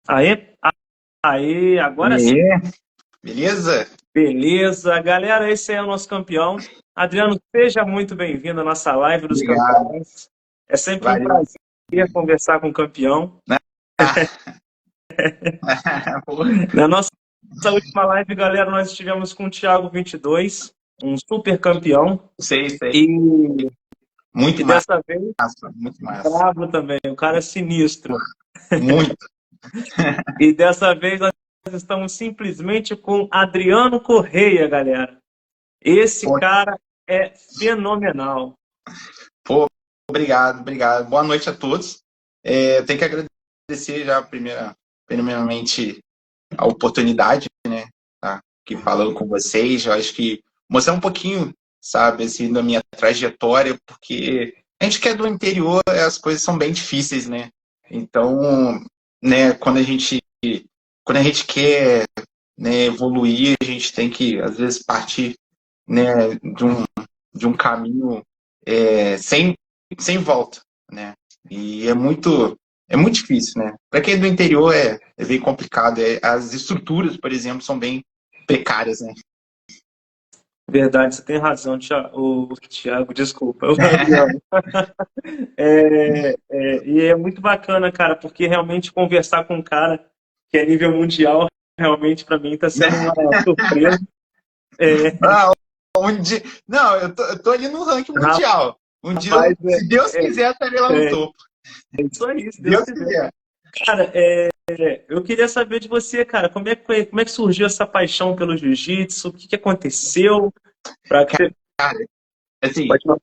Aê, aê, agora sim. E beleza? Beleza. Galera, esse é o nosso campeão. Adriano, seja muito bem-vindo à nossa live dos Obrigado. campeões. É sempre um Valeu. prazer conversar com o campeão. Ah, pô, Na nossa última live, galera, nós estivemos com o Thiago 22, um super campeão. sei. E, Muito e dessa vez, massa, muito massa. bravo também, o cara é sinistro. Muito. E dessa vez nós estamos simplesmente com Adriano Correia, galera. Esse Pô, cara é fenomenal. pô, obrigado. Boa noite a todos. Tenho que agradecer já primeiramente a oportunidade, né? Tá aqui falando com vocês. Eu acho que mostrar um pouquinho, sabe, assim, da minha trajetória, porque a gente que é do interior, as coisas são bem difíceis, né? Então, né, quando a gente quer, né, evoluir, a gente tem que, às vezes, partir, né, de um caminho sem volta, né? E é muito difícil, né? Para quem é do interior é bem complicado. As estruturas, por exemplo, são bem precárias, né? Verdade, você tem razão, o Thiago, desculpa, o Adriano. E é muito bacana, cara, porque realmente conversar com um cara que é nível mundial, realmente para mim está sendo uma surpresa. É, Ah, não, eu tô ali no ranking mundial. Um dia, rapaz, se Deus quiser, estarei lá no é topo. isso aí, se Se Deus Deus quiser. quiser. Cara, eu queria saber de você, cara, como é que surgiu essa paixão pelo jiu-jitsu? O que aconteceu para que você... Cara, assim, Pode falar.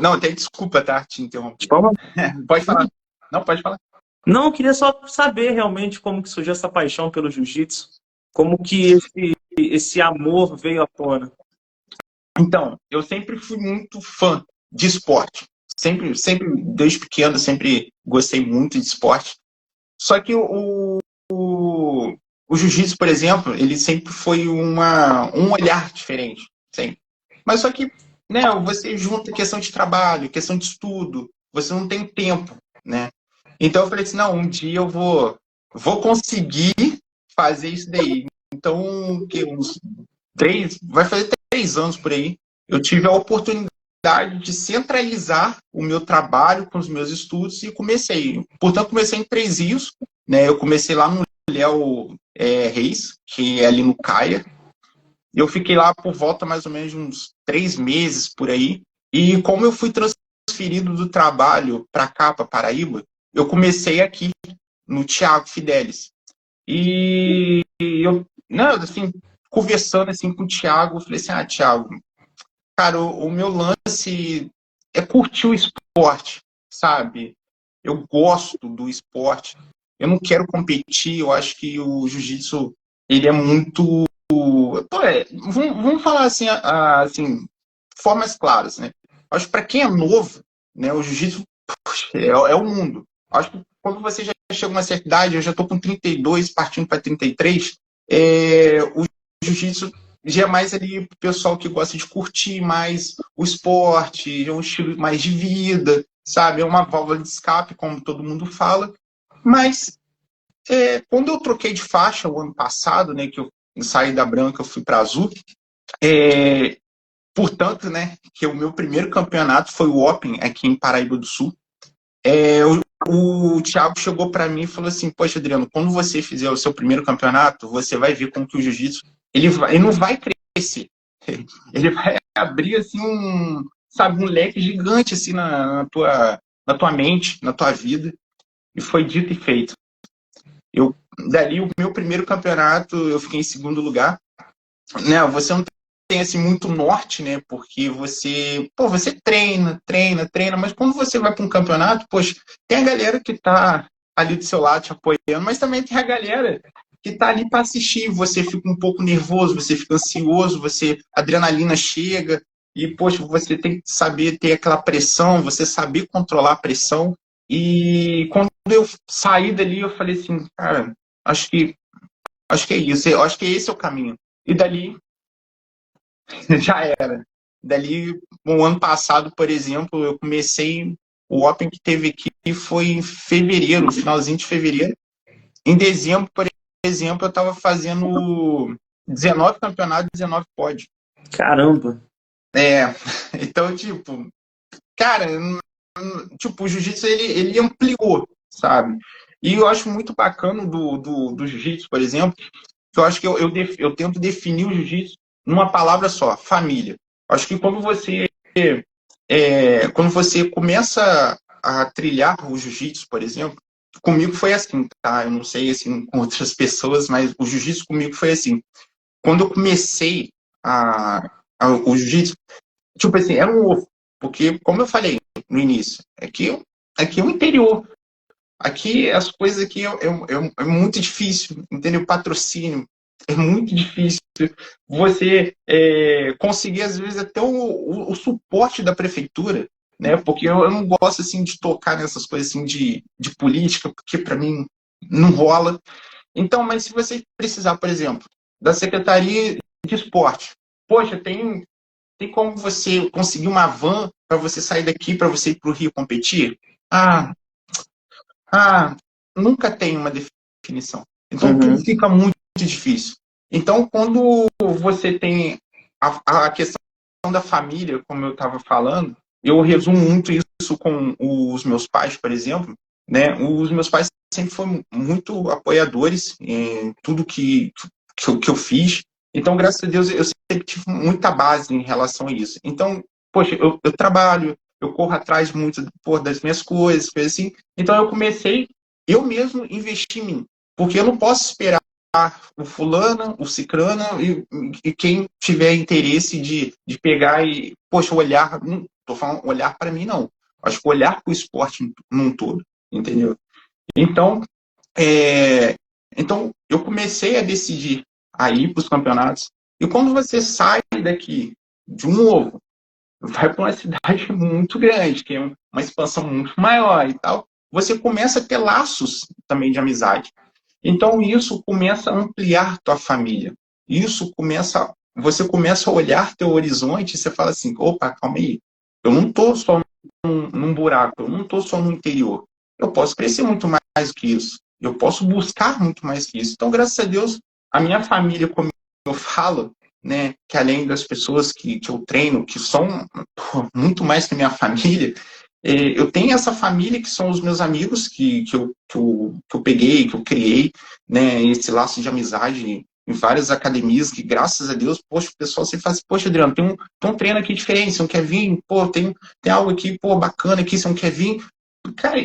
não, até desculpa, tá? Te interromper. Vamos. Pode falar. Não, pode falar. Não, eu queria só saber realmente como que surgiu essa paixão pelo jiu-jitsu, como que esse amor veio à tona. Então, eu sempre fui muito fã de esporte. Sempre, desde pequeno, sempre gostei muito de esporte. Só que o jiu-jitsu, por exemplo, ele sempre foi um olhar diferente. Sempre. Mas só que, né, você junta questão de trabalho, questão de estudo, você não tem tempo, né? Então eu falei assim, não, um dia eu vou conseguir fazer isso daí. Então, vai fazer 3 anos por aí, eu tive a oportunidade de centralizar o meu trabalho com os meus estudos e comecei. Portanto, comecei em Três Rios, né? Eu comecei lá no Léo Reis, que é ali no Caia. Eu fiquei lá por volta mais ou menos de uns 3 meses por aí. E como eu fui transferido do trabalho para cá, para Paraíba, eu comecei aqui no Thiago Fidelis. E eu, não, assim, conversando assim com o Thiago, eu falei assim, Thiago, cara, o meu lance é curtir o esporte, sabe? Eu gosto do esporte. Eu não quero competir. Eu acho que o jiu-jitsu, ele é muito... vamos falar assim, assim, formas claras, né? Eu acho que para quem é novo, né, o jiu-jitsu é o mundo. Eu acho que quando você já chega a uma certa idade, eu já estou com 32, partindo para 33, o jiu-jitsu já é mais ali pro pessoal que gosta de curtir mais o esporte, é um estilo mais de vida, sabe? É uma válvula de escape, como todo mundo fala. Mas quando eu troquei de faixa o ano passado, né, que eu saí da branca, eu fui para azul, é, portanto, né, que o meu primeiro campeonato foi o Open aqui em Paraíba do Sul. O Thiago chegou para mim e falou assim, poxa, Adriano, quando você fizer o seu primeiro campeonato, você vai ver como que o jiu-jitsu ele não vai crescer. Ele vai abrir assim sabe, um leque gigante assim na tua mente, na tua vida. E foi dito e feito. Dali, o meu primeiro campeonato, eu fiquei em segundo lugar. Né, você não tem assim muito norte, né? Porque você treina, mas quando você vai para um campeonato, poxa, tem a galera que tá ali do seu lado te apoiando, mas também tem a galera que tá ali para assistir. Você fica um pouco nervoso, você fica ansioso, a adrenalina chega e poxa, você tem que saber ter aquela pressão, você saber controlar a pressão. E quando eu saí dali, eu falei assim, cara, acho que é isso, eu acho que esse é o caminho. E dali já era. Dali, no ano passado, por exemplo, eu comecei o Open que teve aqui foi em fevereiro, finalzinho de fevereiro. em dezembro, por exemplo, eu estava fazendo 19 campeonatos, 19 pódios. Caramba! Então, tipo, cara, tipo, o jiu-jitsu ele ampliou, sabe? E eu acho muito bacana do jiu-jitsu, por exemplo, que eu acho que eu tento definir o jiu-jitsu numa palavra só, família. Acho que quando você começa a trilhar o jiu-jitsu, por exemplo, comigo foi assim, tá? Eu não sei assim com outras pessoas, mas o jiu-jitsu comigo foi assim. Quando eu comecei o jiu-jitsu, tipo assim, era um ovo. Porque, como eu falei no início, aqui é o interior. Aqui as coisas aqui é muito difícil, entendeu? Patrocínio é muito difícil. Você conseguir, às vezes, até o suporte da prefeitura, né? Porque eu não gosto, assim, de tocar nessas coisas, assim, de política, porque, para mim, não rola. Então, mas se você precisar, por exemplo, da Secretaria de Esporte, poxa, tem como você conseguir uma van para você sair daqui, para você ir para o Rio competir? Ah, nunca tem uma definição. Então, tudo Uhum. fica muito difícil. Então, quando você tem a questão da família, como eu estava falando, eu resumo muito isso com os meus pais, por exemplo. Né? Os meus pais sempre foram muito apoiadores em tudo que eu fiz. Então, graças a Deus, eu sempre tive muita base em relação a isso. Então, poxa, eu trabalho, eu corro atrás muito das minhas coisas assim. Então, eu mesmo investi em mim. Porque eu não posso esperar o fulano, o cicrano e quem tiver interesse de pegar e, poxa, olhar, não estou falando olhar para mim, não. Acho que olhar para o esporte num todo, entendeu? Então, então, eu comecei a decidir a ir para os campeonatos. E quando você sai daqui, de um ovo, vai para uma cidade muito grande, que é uma expansão muito maior e tal, você começa a ter laços também de amizade. Então, isso começa a ampliar tua família. Você começa a olhar teu horizonte e você fala assim, opa, calma aí, eu não estou só num buraco, eu não estou só no interior. Eu posso crescer muito mais do que isso. Eu posso buscar muito mais que isso. Então, graças a Deus, a minha família, como eu falo, né, que além das pessoas que eu treino, que são muito mais que a minha família, eu tenho essa família que são os meus amigos que eu peguei, que eu criei, né, esse laço de amizade em várias academias, que graças a Deus, poxa, o pessoal sempre fala assim, poxa, Adriano, tem um treino aqui diferente, você não quer vir? Pô, tem algo aqui, pô, bacana aqui, você não quer vir? Cara,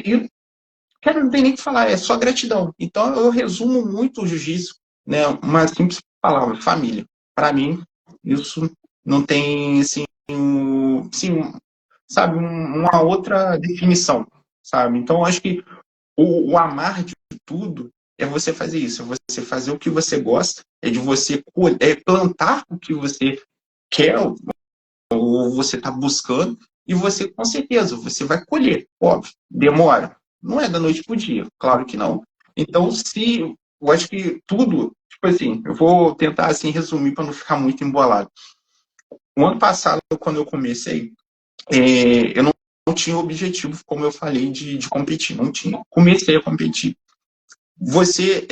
não tem nem o que falar, é só gratidão. Então, eu resumo muito o jiu-jitsu, né, uma simples palavra, família. Para mim, isso não tem, assim, sabe, uma outra definição, sabe? Então, eu acho que o amar de tudo é você fazer isso, é você fazer o que você gosta, é de você plantar o que você quer ou você está buscando e você, com certeza, você vai colher. Óbvio, demora. Não é da noite para o dia, claro que não. Então, eu acho que tudo, tipo assim, eu vou tentar assim resumir para não ficar muito embolado. O ano passado, quando eu comecei, eu não tinha objetivo, como eu falei, de competir. Não tinha. Comecei a competir. Você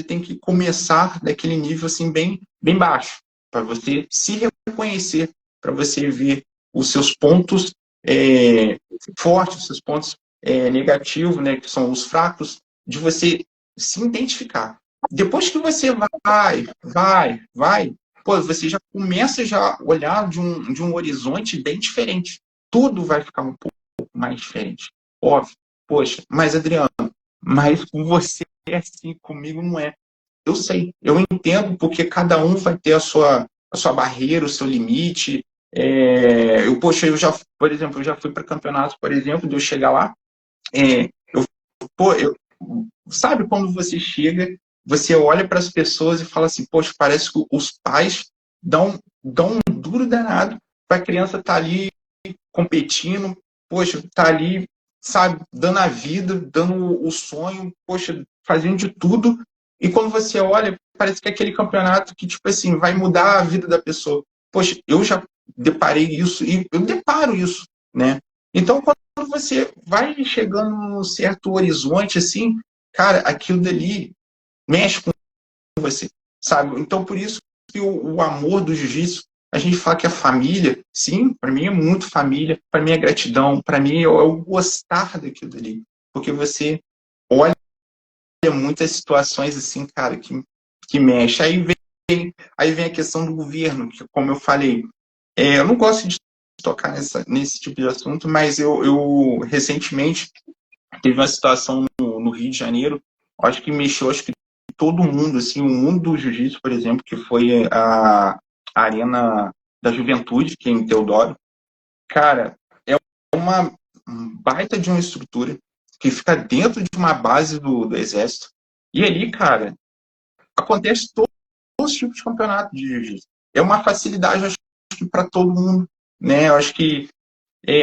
tem que começar daquele nível assim bem, bem baixo, para você se reconhecer, para você ver os seus pontos fortes, os seus pontos negativos, né, que são os fracos, de você se identificar. Depois que você vai, pô, você já começa já a olhar de um horizonte bem diferente. Tudo vai ficar um pouco mais diferente. Óbvio. Poxa, mas Adriano, mas com você é assim, comigo não é. Eu sei, eu entendo, porque cada um vai ter a sua barreira, o seu limite. Poxa, por exemplo, eu já fui para campeonato, por exemplo, de eu chegar lá, sabe quando você chega, você olha para as pessoas e fala assim, poxa, parece que os pais dão um duro danado para a criança estar ali competindo, poxa, tá ali, sabe, dando a vida, dando o sonho, poxa, fazendo de tudo. E quando você olha, parece que é aquele campeonato que, tipo assim, vai mudar a vida da pessoa. Poxa, eu já deparei isso e eu deparo isso, né? Então, quando você vai chegando num certo horizonte, assim, cara, aquilo dali mexe com você, sabe? Então, por isso que o amor do jiu-jitsu, a gente fala que a família, sim, para mim é muito família, para mim é gratidão, para mim é o gostar daquilo ali. Porque você olha muitas situações assim, cara, que mexe. Aí vem a questão do governo, que como eu falei, eu não gosto de tocar nesse tipo de assunto, mas eu recentemente teve uma situação no Rio de Janeiro, acho que mexeu, acho que todo mundo, assim, o mundo do jiu-jitsu, por exemplo, que foi a Arena da Juventude, que é em Teodoro. Cara, é uma baita de uma estrutura que fica dentro de uma base do Exército. E ali, cara, acontece todos os tipos de campeonato de jiu-jitsu. É uma facilidade, acho que, para todo mundo. Né? Eu acho que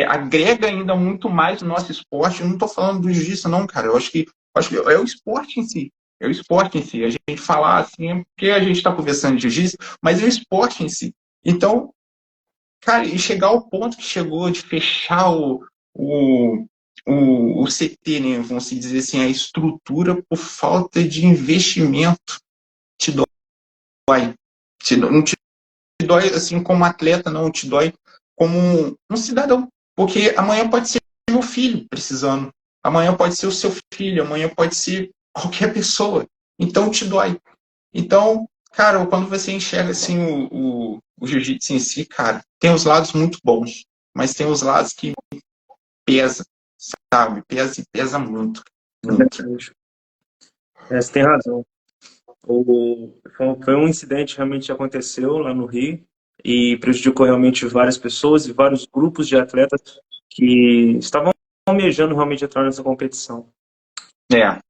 agrega ainda muito mais o nosso esporte. Eu não estou falando do jiu-jitsu, não, cara. Eu acho que é o esporte em si. É o esporte em si. A gente falar assim é porque a gente está conversando de jiu-jitsu, mas é o esporte em si. Então, cara, e chegar ao ponto que chegou de fechar o CT, né? Vamos se dizer assim, a estrutura por falta de investimento, te dói. Não te dói assim como atleta, não, te dói como um cidadão. Porque amanhã pode ser meu filho precisando, amanhã pode ser o seu filho, amanhã pode ser qualquer pessoa. Então te dói. Então, cara, quando você enxerga assim o jiu-jitsu em si, cara, tem os lados muito bons, mas tem os lados que pesa, sabe? Pesa e pesa muito. Muito. Você tem razão. Foi um incidente que realmente aconteceu lá no Rio e prejudicou realmente várias pessoas e vários grupos de atletas que estavam almejando realmente entrar nessa competição. É.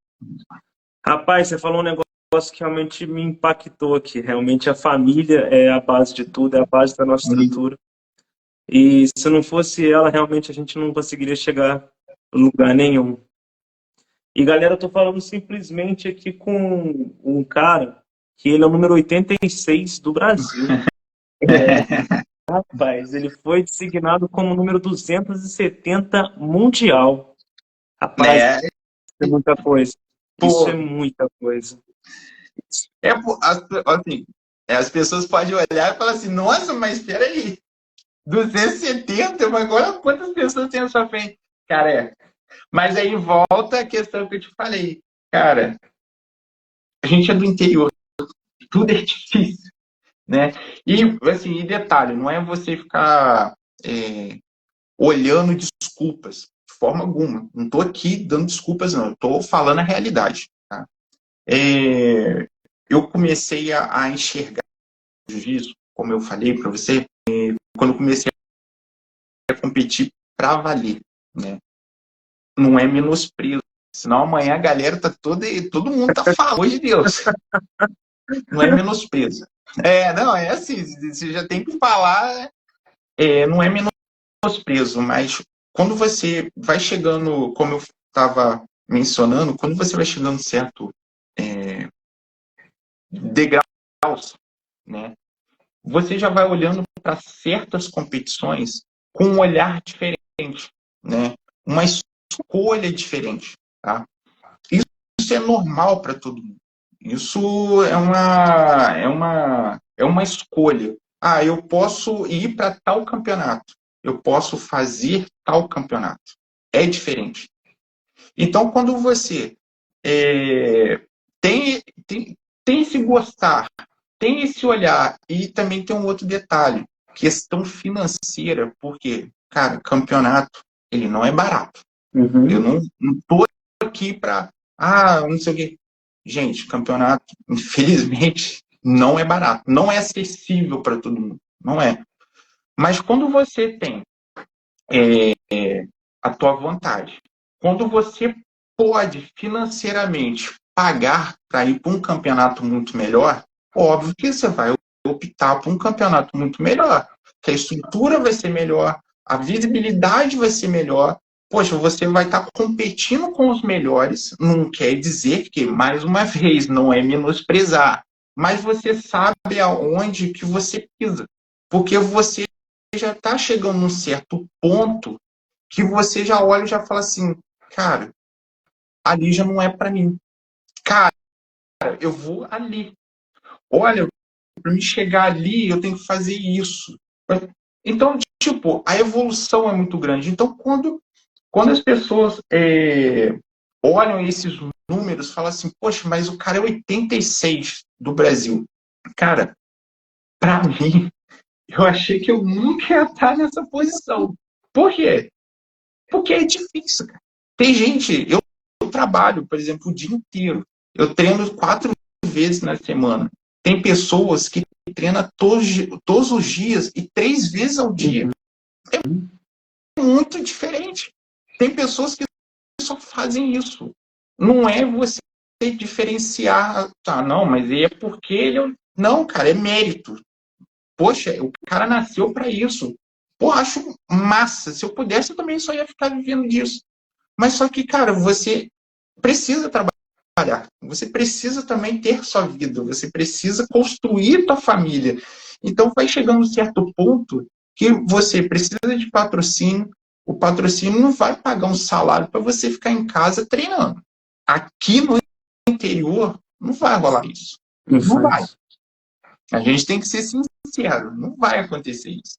Rapaz, você falou um negócio que realmente me impactou aqui. Realmente a família é a base de tudo, é a base da nossa estrutura. E se não fosse ela, realmente a gente não conseguiria chegar a lugar nenhum. E galera, eu tô falando simplesmente aqui com um cara que ele é o número 86 do Brasil. Rapaz, ele foi designado como número 270 mundial. Rapaz, Né? isso é muita coisa. Isso Pô, é muita coisa. assim, as pessoas podem olhar e falar assim, nossa, mas espera aí, 270, mas agora quantas pessoas tem à sua frente? Cara, mas aí volta a questão que eu te falei. Cara, a gente é do interior, tudo é difícil, né? E, assim, e detalhe, não é você ficar olhando desculpas, de forma alguma. Não estou aqui dando desculpas, não. Estou falando a realidade. Tá? Eu comecei a enxergar o jiu-jitsu, como eu falei para você, quando eu comecei a competir para valer, né? Não é menosprezo. Senão amanhã a galera tá todo mundo tá falando de Deus. Não é menosprezo. Não, é assim, você já tem que falar, não é menosprezo, mas quando você vai chegando, como eu estava mencionando, quando você vai chegando certo degraus, né, você já vai olhando para certas competições com um olhar diferente, né, uma escolha diferente, tá? Isso é normal para todo mundo. Isso é uma escolha. Ah, eu posso ir para tal campeonato. Eu posso fazer tal campeonato. É diferente. Então, quando você tem, tem esse gostar, tem esse olhar, e também tem um outro detalhe, questão financeira, porque, cara, campeonato, ele não é barato. Eu não estou aqui para, não sei o quê. Gente, campeonato, infelizmente, não é barato, não é acessível para todo mundo, não é. Mas quando você tem a tua vontade, quando você pode financeiramente pagar para ir para um campeonato muito melhor, óbvio que você vai optar por um campeonato muito melhor, que a estrutura vai ser melhor, a visibilidade vai ser melhor. Poxa, você vai estar competindo com os melhores, não quer dizer que, mais uma vez, não é menosprezar, mas você sabe aonde que você pisa, porque você já está chegando num certo ponto que você já olha e já fala assim, cara, ali já não é para mim. Cara, eu vou ali. Olha, para me chegar ali, eu tenho que fazer isso. Então, tipo, a evolução é muito grande. Então, quando as pessoas olham esses números, falam assim, poxa, mas o cara é 86 do Brasil. Cara, para mim, eu achei que eu nunca ia estar nessa posição. Por quê? Porque é difícil, cara. Tem gente, eu trabalho, por exemplo, o dia inteiro. Eu treino 4 vezes na semana. Tem pessoas que treinam todos os dias e 3 vezes ao dia. É muito diferente. Tem pessoas que só fazem isso. Não é você diferenciar, tá, não, mas é porque ele. Não, cara, é mérito. Poxa, o cara nasceu para isso. Pô, acho massa. Se eu pudesse, eu também só ia ficar vivendo disso. Mas só que, cara, você precisa trabalhar. Você precisa também ter sua vida. Você precisa construir tua família. Então vai chegando um certo ponto que você precisa de patrocínio. O patrocínio não vai pagar um salário para você ficar em casa treinando. Aqui no interior, não vai rolar isso. Não vai. A gente tem que ser sincero. Não vai acontecer isso.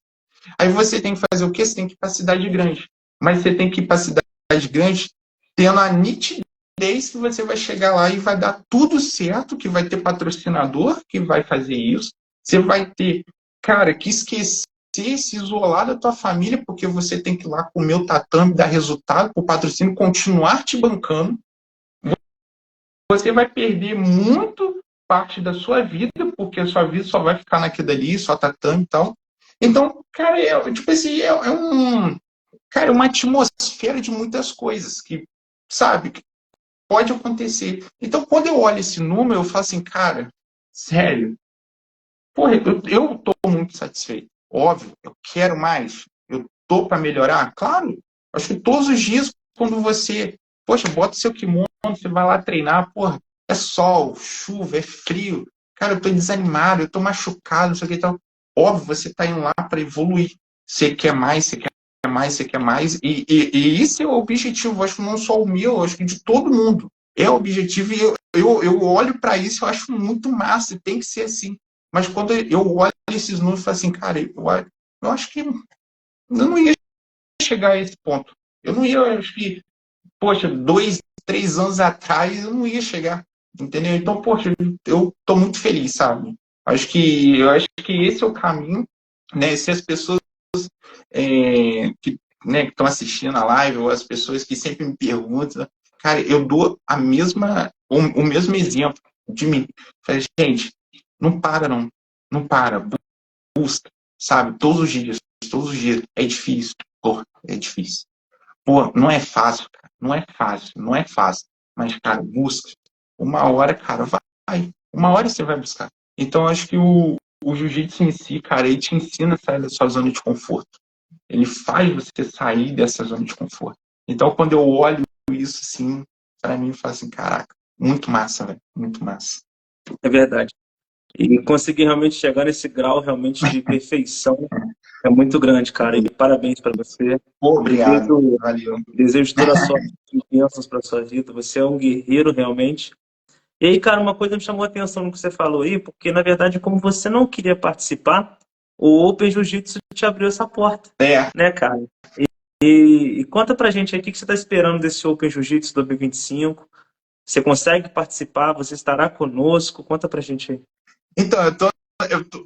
Aí você tem que fazer o quê? Você tem que ir para a cidade grande. Mas você tem que ir para a cidade grande tendo a nitidez que você vai chegar lá e vai dar tudo certo, que vai ter patrocinador que vai fazer isso. Você vai ter, cara, que esquecer, se isolar da tua família, porque você tem que ir lá comer o tatame, dar resultado para o patrocínio continuar te bancando. Você vai perder muito parte da sua vida, porque a sua vida só vai ficar naquilo ali, só tatame e tal. Então, cara, tipo assim, cara, uma atmosfera de muitas coisas que, sabe, que pode acontecer. Então, quando eu olho esse número, eu falo assim, cara, sério, porra, eu tô muito satisfeito. Óbvio, eu quero mais. Eu tô para melhorar? Claro. Acho que todos os dias, quando você, poxa, bota seu kimono, você vai lá treinar, porra, é sol, chuva, é frio. Cara, eu tô desanimado, eu tô machucado, não sei o que e tal. Óbvio, você tá indo lá para evoluir. Você quer mais, você quer mais, você quer mais. E esse é o objetivo, acho que não só o meu, acho que de todo mundo. É o objetivo e eu olho para isso, eu acho muito massa, tem que ser assim. Mas quando eu olho esses números, eu falo assim, cara, eu acho que eu não ia chegar a esse ponto. Eu não ia, eu acho que, poxa, 2, 3 anos atrás, eu não ia chegar. Entendeu? Então, poxa, eu tô muito feliz, sabe? Eu acho que esse é o caminho, né? Se as pessoas que estão assistindo a live, ou as pessoas que sempre me perguntam, cara, eu dou o mesmo exemplo de mim. Falei, gente, não para não. Não para. Busca, sabe? Todos os dias. É difícil. Pô, é difícil. Pô, não é fácil, cara. Não é fácil, não é fácil. Mas, cara, busca. Uma hora, cara, vai. Uma hora você vai buscar. Então, acho que o jiu-jitsu em si, cara, ele te ensina a sair da sua zona de conforto. Ele faz você sair dessa zona de conforto. Então, quando eu olho isso, assim, pra mim, eu falo assim, caraca, muito massa, velho. Muito massa. É verdade. E conseguir realmente chegar nesse grau realmente de perfeição é muito grande, cara. E parabéns para você. Pô, obrigado. Desejo, Valeu. desejo toda a sorte e bênçãos para sua vida. Você é um guerreiro realmente. E aí, cara, uma coisa me chamou a atenção no que você falou aí, porque na verdade, como você não queria participar, o Open Jiu-Jitsu te abriu essa porta, É, né, cara? E conta pra gente aí o que você está esperando desse Open Jiu-Jitsu 2025. Você consegue participar? Você estará conosco? Conta pra gente aí. então,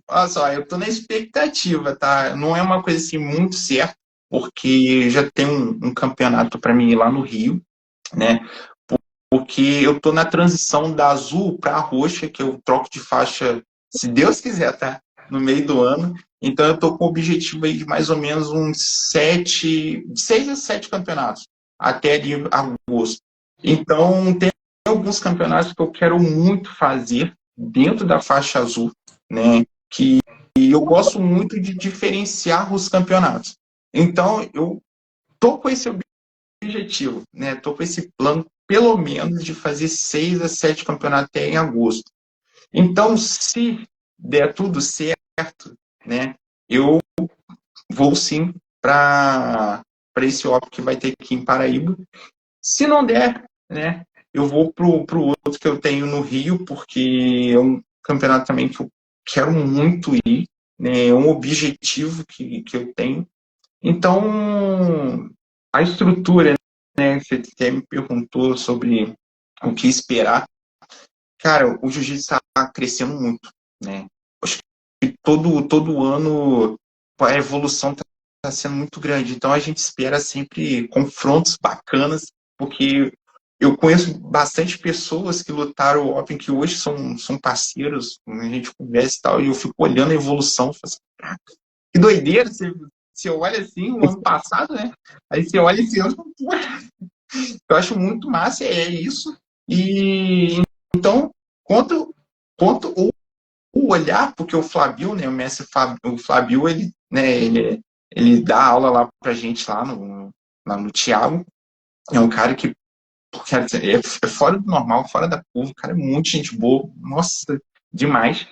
olha só, eu tô na expectativa, tá? Não é uma coisa assim muito certa, porque já tem um campeonato para mim ir lá no Rio, né? Porque eu tô na transição da azul para a roxa, que eu troco de faixa, se Deus quiser, tá? No meio do ano. Então eu tô com o objetivo aí de mais ou menos uns 6 a 7 campeonatos, até ali agosto. Então tem alguns campeonatos que eu quero muito fazer dentro da faixa azul, né? Que eu gosto muito de diferenciar os campeonatos. Então eu tô com esse objetivo, né? Tô com esse plano, pelo menos, de fazer 6 a 7 campeonatos até em agosto. Então, se der tudo certo, né? Eu vou sim para esse OP que vai ter aqui em Paraíba. Se não der, né? eu vou pro outro que eu tenho no Rio, porque é um campeonato também que eu quero muito ir, né? É um objetivo que eu tenho. Então, a estrutura, né? Você até me perguntou sobre o que esperar. Cara, o jiu-jitsu está crescendo muito, né? Acho que todo ano a evolução está sendo muito grande. Então a gente espera sempre confrontos bacanas, porque eu conheço bastante pessoas que lutaram o Open, que hoje são parceiros, a gente conversa e tal, e eu fico olhando a evolução, falo assim, caraca, que doideira, você olha assim, o ano passado, né? Aí você olha esse ano, eu acho muito massa, é isso. E então, quanto o olhar, porque o Flávio, né, o mestre o Flávio, ele, né, ele dá aula lá pra gente lá no Thiago. É um cara que quer dizer, é fora do normal, fora da curva, o cara é muito gente boa, nossa, demais.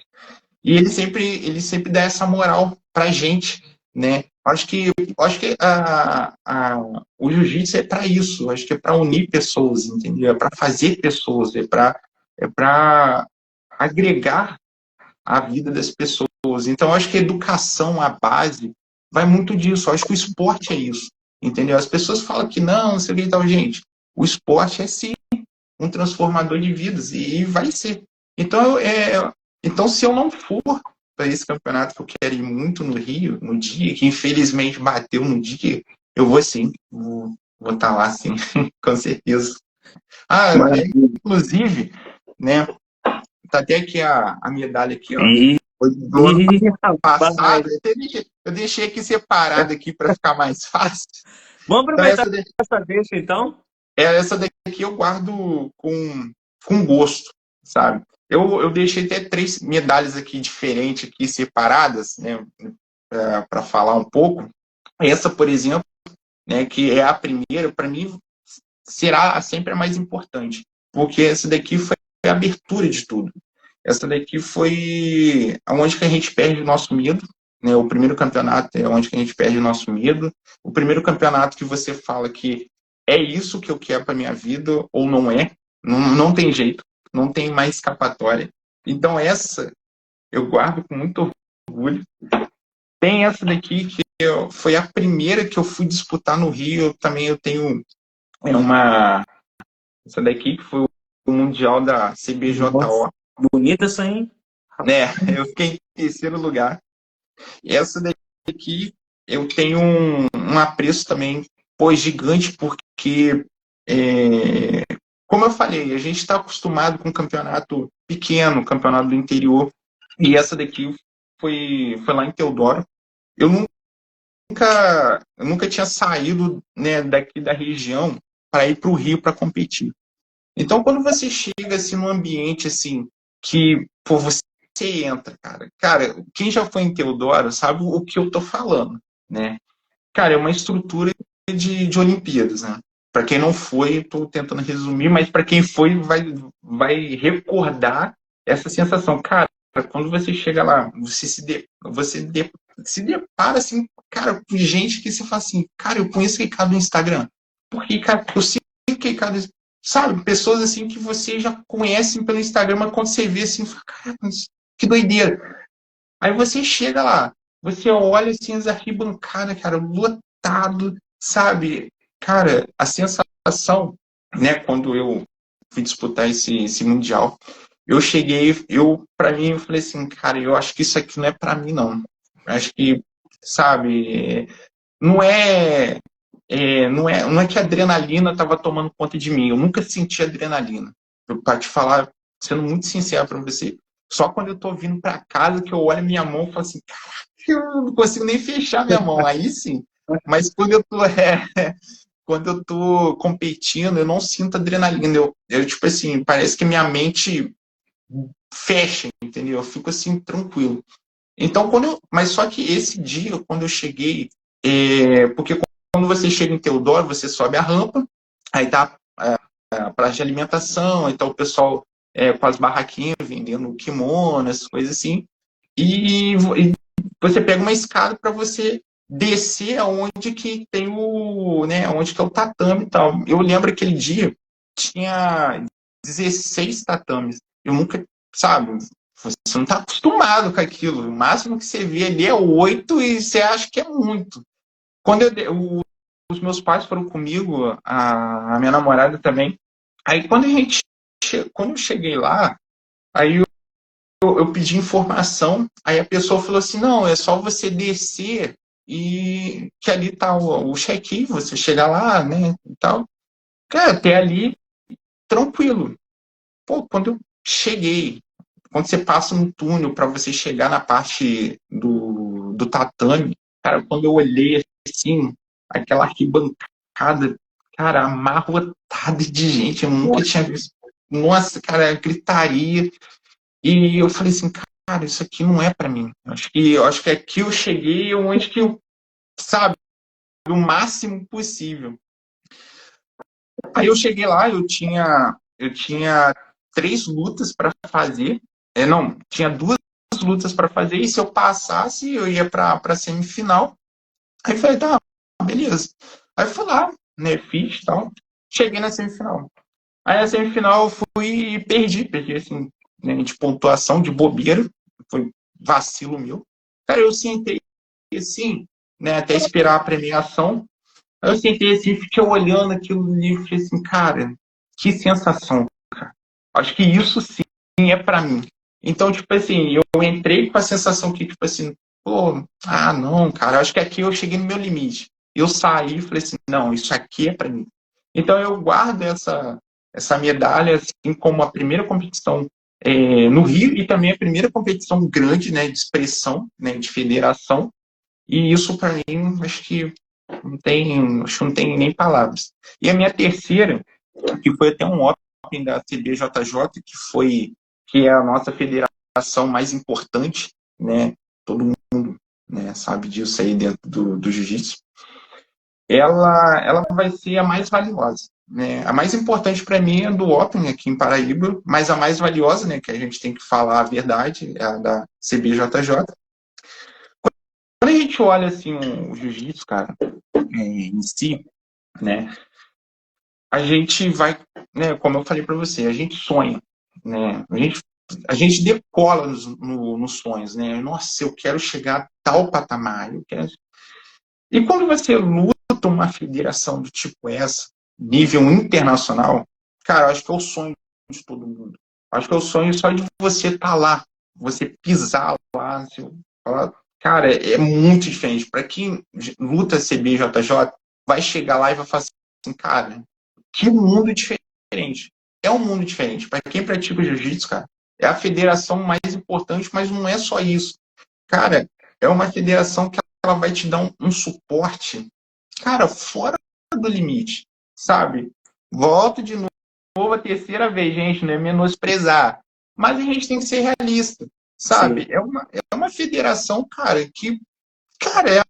E ele sempre dá essa moral pra gente, né? Acho que o jiu-jitsu é para isso, acho que é para unir pessoas, entendeu? É para fazer pessoas, é para agregar a vida das pessoas. Então, acho que a educação, a base, vai muito disso. Acho que o esporte é isso, entendeu? As pessoas falam que não sei o que e tal, gente. O esporte é sim um transformador de vidas e vai ser. Então, então se eu não for para esse campeonato que eu quero ir muito no Rio, no dia, que infelizmente bateu no dia, eu vou sim, vou estar lá sim, com certeza. Inclusive, né, tá até aqui a medalha aqui, ó. Foi do ano passado. Eu deixei aqui separado aqui para ficar mais fácil. Vamos aproveitar essa deixa, então? Essa daqui eu guardo com gosto, sabe? Eu deixei até 3 medalhas aqui diferentes, aqui separadas, né, para falar um pouco. Essa, por exemplo, né, que é a primeira, para mim, será sempre a mais importante, porque essa daqui foi a abertura de tudo. Essa daqui foi onde que a gente perde o nosso medo, né? O primeiro campeonato é onde que a gente perde o nosso medo. O primeiro campeonato que você fala que é isso que eu quero para minha vida ou não é, não tem jeito, não tem mais escapatória. Então essa eu guardo com muito orgulho. Tem essa daqui que foi a primeira que eu fui disputar no Rio. Também eu tenho essa daqui que foi o Mundial da CBJO. Nossa, bonita essa, hein? Né? Eu fiquei em terceiro lugar. E essa daqui eu tenho um apreço também, pô, gigante, porque, como eu falei, a gente está acostumado com campeonato pequeno, campeonato do interior, e essa daqui foi lá em Teodoro. Eu nunca tinha saído, né, daqui da região para ir para o Rio para competir. Então, quando você chega assim, num ambiente assim, que pô, você entra, cara, quem já foi em Teodoro sabe o que eu tô falando, né? Cara, é uma estrutura de Olimpíadas, né? Para quem não foi, estou tentando resumir, mas para quem foi, vai recordar essa sensação. Cara, quando você chega lá, se depara assim, cara, com gente que você fala assim, cara, eu conheço o Ricardo no Instagram. Porque, cara, eu sigo o Ricardo, sabe? Pessoas assim que você já conhece pelo Instagram, mas quando você vê assim, fala, cara, que doideira. Aí você chega lá, você olha assim as arquibancadas, cara, lotado, sabe? Cara, a sensação, né, quando eu fui disputar esse Mundial, eu cheguei, pra mim, eu falei assim, cara, eu acho que isso aqui não é pra mim, não. Eu acho que, sabe, não não é que a adrenalina estava tomando conta de mim. Eu nunca senti adrenalina. Para te falar, sendo muito sincero para você, só quando eu tô vindo para casa que eu olho a minha mão e falo assim, caraca, eu não consigo nem fechar minha mão. Aí sim. Mas quando eu tô competindo, eu não sinto adrenalina. Eu tipo assim, parece que minha mente fecha, entendeu? Eu fico assim tranquilo. Então, mas só que esse dia, quando eu cheguei, porque quando você chega em Teodoro, você sobe a rampa, aí tá a praça de alimentação, aí tá o pessoal com as barraquinhas vendendo kimono, essas coisas assim, e você pega uma escada para você descer aonde que tem onde que é o tatame e tal. Eu lembro aquele dia tinha 16 tatames. Eu nunca, sabe, você não está acostumado com aquilo. O máximo que você vê ali é 8 e você acha que é muito. Quando os meus pais foram comigo, a minha namorada também. Aí quando eu cheguei lá, aí eu pedi informação, aí a pessoa falou assim, não, é só você descer e que ali tá o check-in, você chegar lá, né, e tal. Cara, até ali, tranquilo. Pô, quando eu cheguei, quando você passa no túnel para você chegar na parte do tatame, cara, quando eu olhei assim, aquela arquibancada, cara, amarrotada de gente, eu nunca tinha visto. Nossa, cara, gritaria. E eu falei assim, cara, isso aqui não é para mim. Eu acho que aqui eu cheguei onde que eu, sabe, o máximo possível. Aí eu cheguei lá, eu tinha 3 lutas para fazer. Não, tinha 2 lutas para fazer, e se eu passasse, eu ia para a semifinal. Aí eu falei, tá, beleza. Aí eu fui lá, né, fiz tal. Cheguei na semifinal. Aí na semifinal eu fui e perdi assim, né, de pontuação, de bobeira. Foi vacilo meu. Cara, eu sentei assim, né, até esperar a premiação. Aí eu sentei assim, fiquei olhando aquilo ali e falei assim, cara, que sensação. Acho que isso sim é pra mim. Então, tipo assim, eu entrei com a sensação que, tipo assim, pô, não, cara, acho que aqui eu cheguei no meu limite. Eu saí e falei assim, não, isso aqui é pra mim. Então eu guardo essa medalha assim como a primeira competição no Rio e também a primeira competição grande, né, de expressão, né, de federação. E isso para mim, acho que não tem nem palavras. E a minha terceira, que foi até um Open da CBJJ, que é a nossa federação mais importante, né? Todo mundo, né, sabe disso aí dentro do jiu-jitsu. Ela vai ser a mais valiosa, né? A mais importante para mim é do Open aqui em Paraíba, mas a mais valiosa, né, que a gente tem que falar a verdade, é a da CBJJ. Quando a gente olha assim o jiu-jitsu, cara, em si, né, a gente vai, né, como eu falei para você, a gente sonha, né, a gente decola nos sonhos, né, nossa, eu quero chegar a tal patamar, eu quero. E quando você luta uma federação do tipo essa, nível internacional, cara, eu acho que é o sonho de todo mundo. Eu acho que é o sonho só de você estar lá, você pisar lá, assim, falar, cara, é muito diferente. Para quem luta CBJJ, vai chegar lá e vai falar assim, cara, que mundo diferente. É um mundo diferente. Para quem pratica o jiu-jitsu, cara, é a federação mais importante, mas não é só isso. Cara, é uma federação que ela vai te dar um suporte, cara, fora do limite, sabe? Volto de novo a terceira vez, gente, não é menosprezar. Mas a gente tem que ser realista, sabe? É uma federação, cara, que, cara, é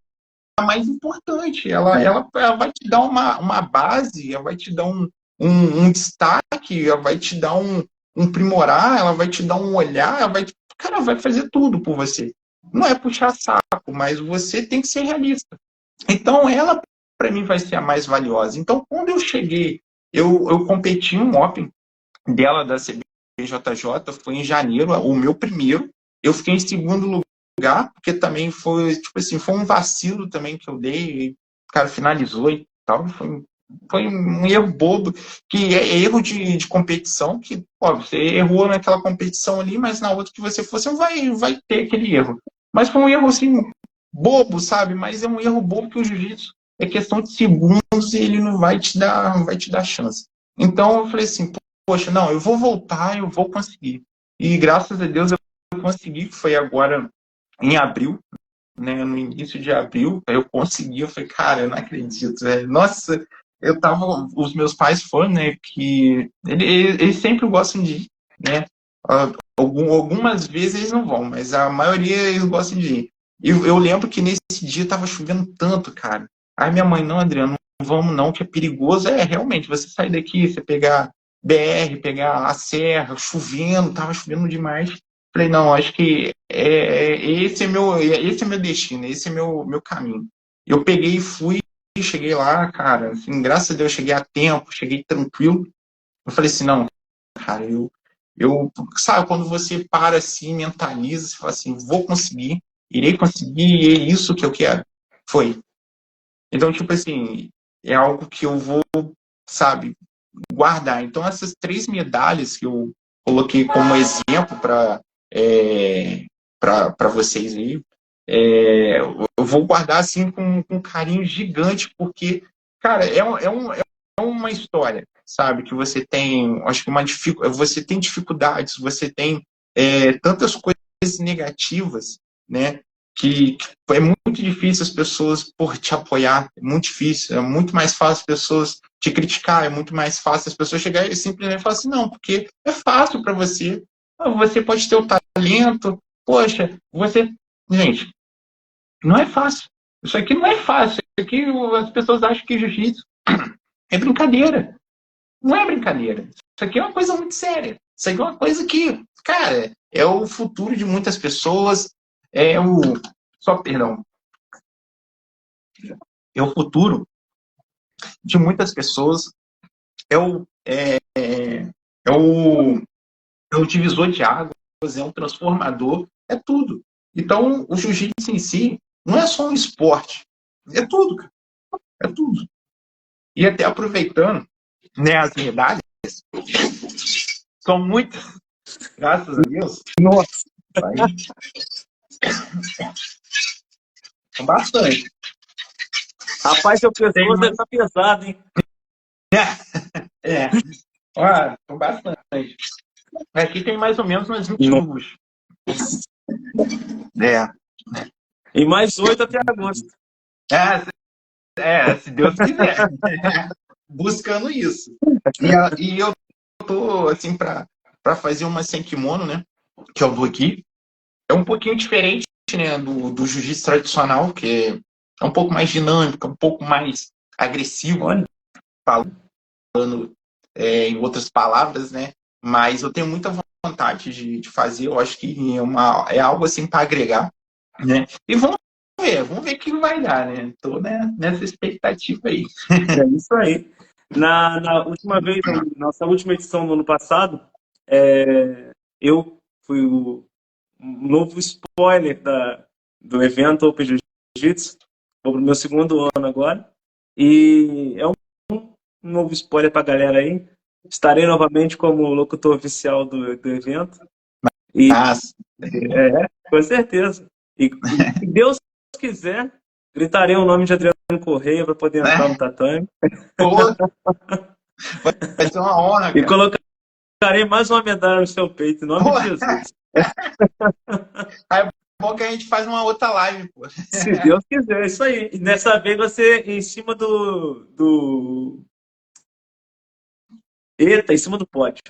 a mais importante. Ela vai te dar uma base, ela vai te dar um destaque, ela vai te dar um primorar, ela vai te dar um olhar, cara, vai fazer tudo por você. Não é puxar saco, mas você tem que ser realista. Então, ela, para mim, vai ser a mais valiosa. Então, quando eu cheguei, eu competi um Open dela, da CBJJ, foi em janeiro, o meu primeiro. Eu fiquei em segundo lugar, porque também foi, tipo assim, foi um vacilo também que eu dei, e o cara finalizou e tal. Foi um erro bobo, que é erro de competição, que, pô, você errou naquela competição ali, mas na outra que você for, você vai ter aquele erro. Mas foi um erro, assim, bobo, sabe? Mas é um erro bobo que o jiu-jitsu é questão de segundos e ele não vai te dar chance. Então eu falei assim, poxa, não, eu vou voltar, eu vou conseguir. E graças a Deus eu consegui, que foi agora em abril, né, no início de abril, eu consegui, eu falei, cara, eu não acredito, velho. Nossa, os meus pais foram, né, que eles sempre gostam de ir, né, algumas vezes eles não vão, mas a maioria eles gostam de ir. E eu lembro que nesse dia tava chovendo tanto, cara. Aí minha mãe, não, Adriano, não vamos não, que é perigoso. Realmente, você sair daqui, você pegar BR, pegar a serra, chovendo, tava chovendo demais. Falei, não, acho que esse é meu destino, esse é meu caminho. Eu peguei e fui, cheguei lá, cara, assim, graças a Deus cheguei a tempo, cheguei tranquilo. Eu falei assim, não, cara, sabe, quando você para assim, mentaliza, você fala assim, vou conseguir, irei conseguir, é isso que eu quero. Foi. Então, tipo assim, é algo que eu vou, sabe, guardar. Então, essas 3 medalhas que eu coloquei como exemplo para vocês aí, eu vou guardar assim com um carinho gigante, porque, cara, é uma história, sabe, que você tem, acho que você tem dificuldades, você tem tantas coisas negativas, né, que é muito difícil as pessoas por te apoiar, é muito difícil, é muito mais fácil as pessoas te criticar, é muito mais fácil as pessoas chegarem e simplesmente falar assim, não, porque é fácil para você, você pode ter o talento, poxa, você... Gente, não é fácil. Isso aqui não é fácil. Isso aqui as pessoas acham que jiu-jitsu é brincadeira. Não é brincadeira. Isso aqui é uma coisa muito séria. Isso aqui é uma coisa que, cara, é o futuro de muitas pessoas, é o... Só, perdão. É o futuro de muitas pessoas, é o, é, é o, é o divisor de águas, é um transformador, é tudo. Então, o jiu-jitsu em si não é só um esporte, é tudo, cara. É tudo. E até aproveitando, né, as medalhas, são muitas, graças a Deus. Nossa. Aí, são bastante. Rapaz, seu Tem pescoço deve mais... estar pesado, hein? É, são bastante. Aqui tem mais ou menos umas 22. É. E mais 8 até agosto. Se Deus quiser. Buscando isso. E eu tô, assim, para fazer uma sem kimono, né? Que eu dou aqui. É um pouquinho diferente, né, do jiu-jitsu tradicional, que é um pouco mais dinâmico, um pouco mais agressivo, Olha. falando em outras palavras, né? Mas eu tenho muita vontade de fazer. Eu acho que é algo assim para agregar, né? E vamos ver o que vai dar, né? Tô, né, nessa expectativa aí. É isso aí. Na última vez, na nossa última edição do ano passado, eu fui o novo spoiler do evento Open Jiu-Jitsu. Vou pro meu segundo ano agora. E é um novo spoiler pra galera aí. Estarei novamente como locutor oficial do evento. E, Mas, com certeza. E se Deus quiser, gritarei o nome de Adriano Correia para poder entrar no tatame. pô, vai ser uma honra, E cara. colocarei mais uma medalha no seu peito, em nome Pô, de Jesus. é bom que a gente faz uma outra live, pô. Se Deus quiser, é isso aí. E dessa vez você em cima Eita, em cima do pódio.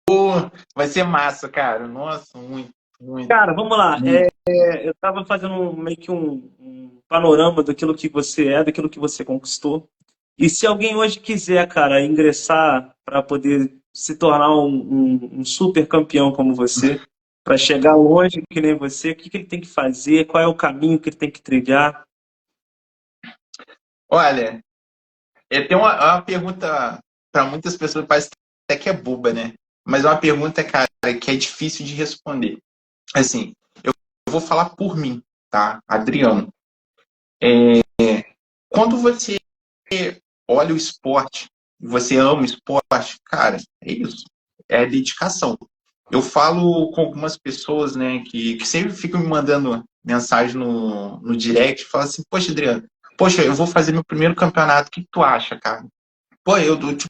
Pô, vai ser massa, cara. Nossa, muito, muito. Cara, vamos lá. Muito. Eu estava fazendo meio que um panorama daquilo que você é, daquilo que você conquistou. E se alguém hoje quiser, cara, ingressar para poder se tornar um super campeão como você, para chegar longe que nem você, o que ele tem que fazer? Qual é o caminho que ele tem que trilhar? Olha, tem uma pergunta para muitas pessoas, parece até que é boba, né? Mas é uma pergunta, cara, que é difícil de responder. Assim, eu vou falar por mim, tá? Adriano. Quando você olha o esporte, você ama o esporte, cara, é isso. É dedicação. Eu falo com algumas pessoas, né, que sempre ficam me mandando mensagem no direct, falam assim, poxa, Adriano, poxa, eu vou fazer meu primeiro campeonato, o que tu acha, cara? Pô, tipo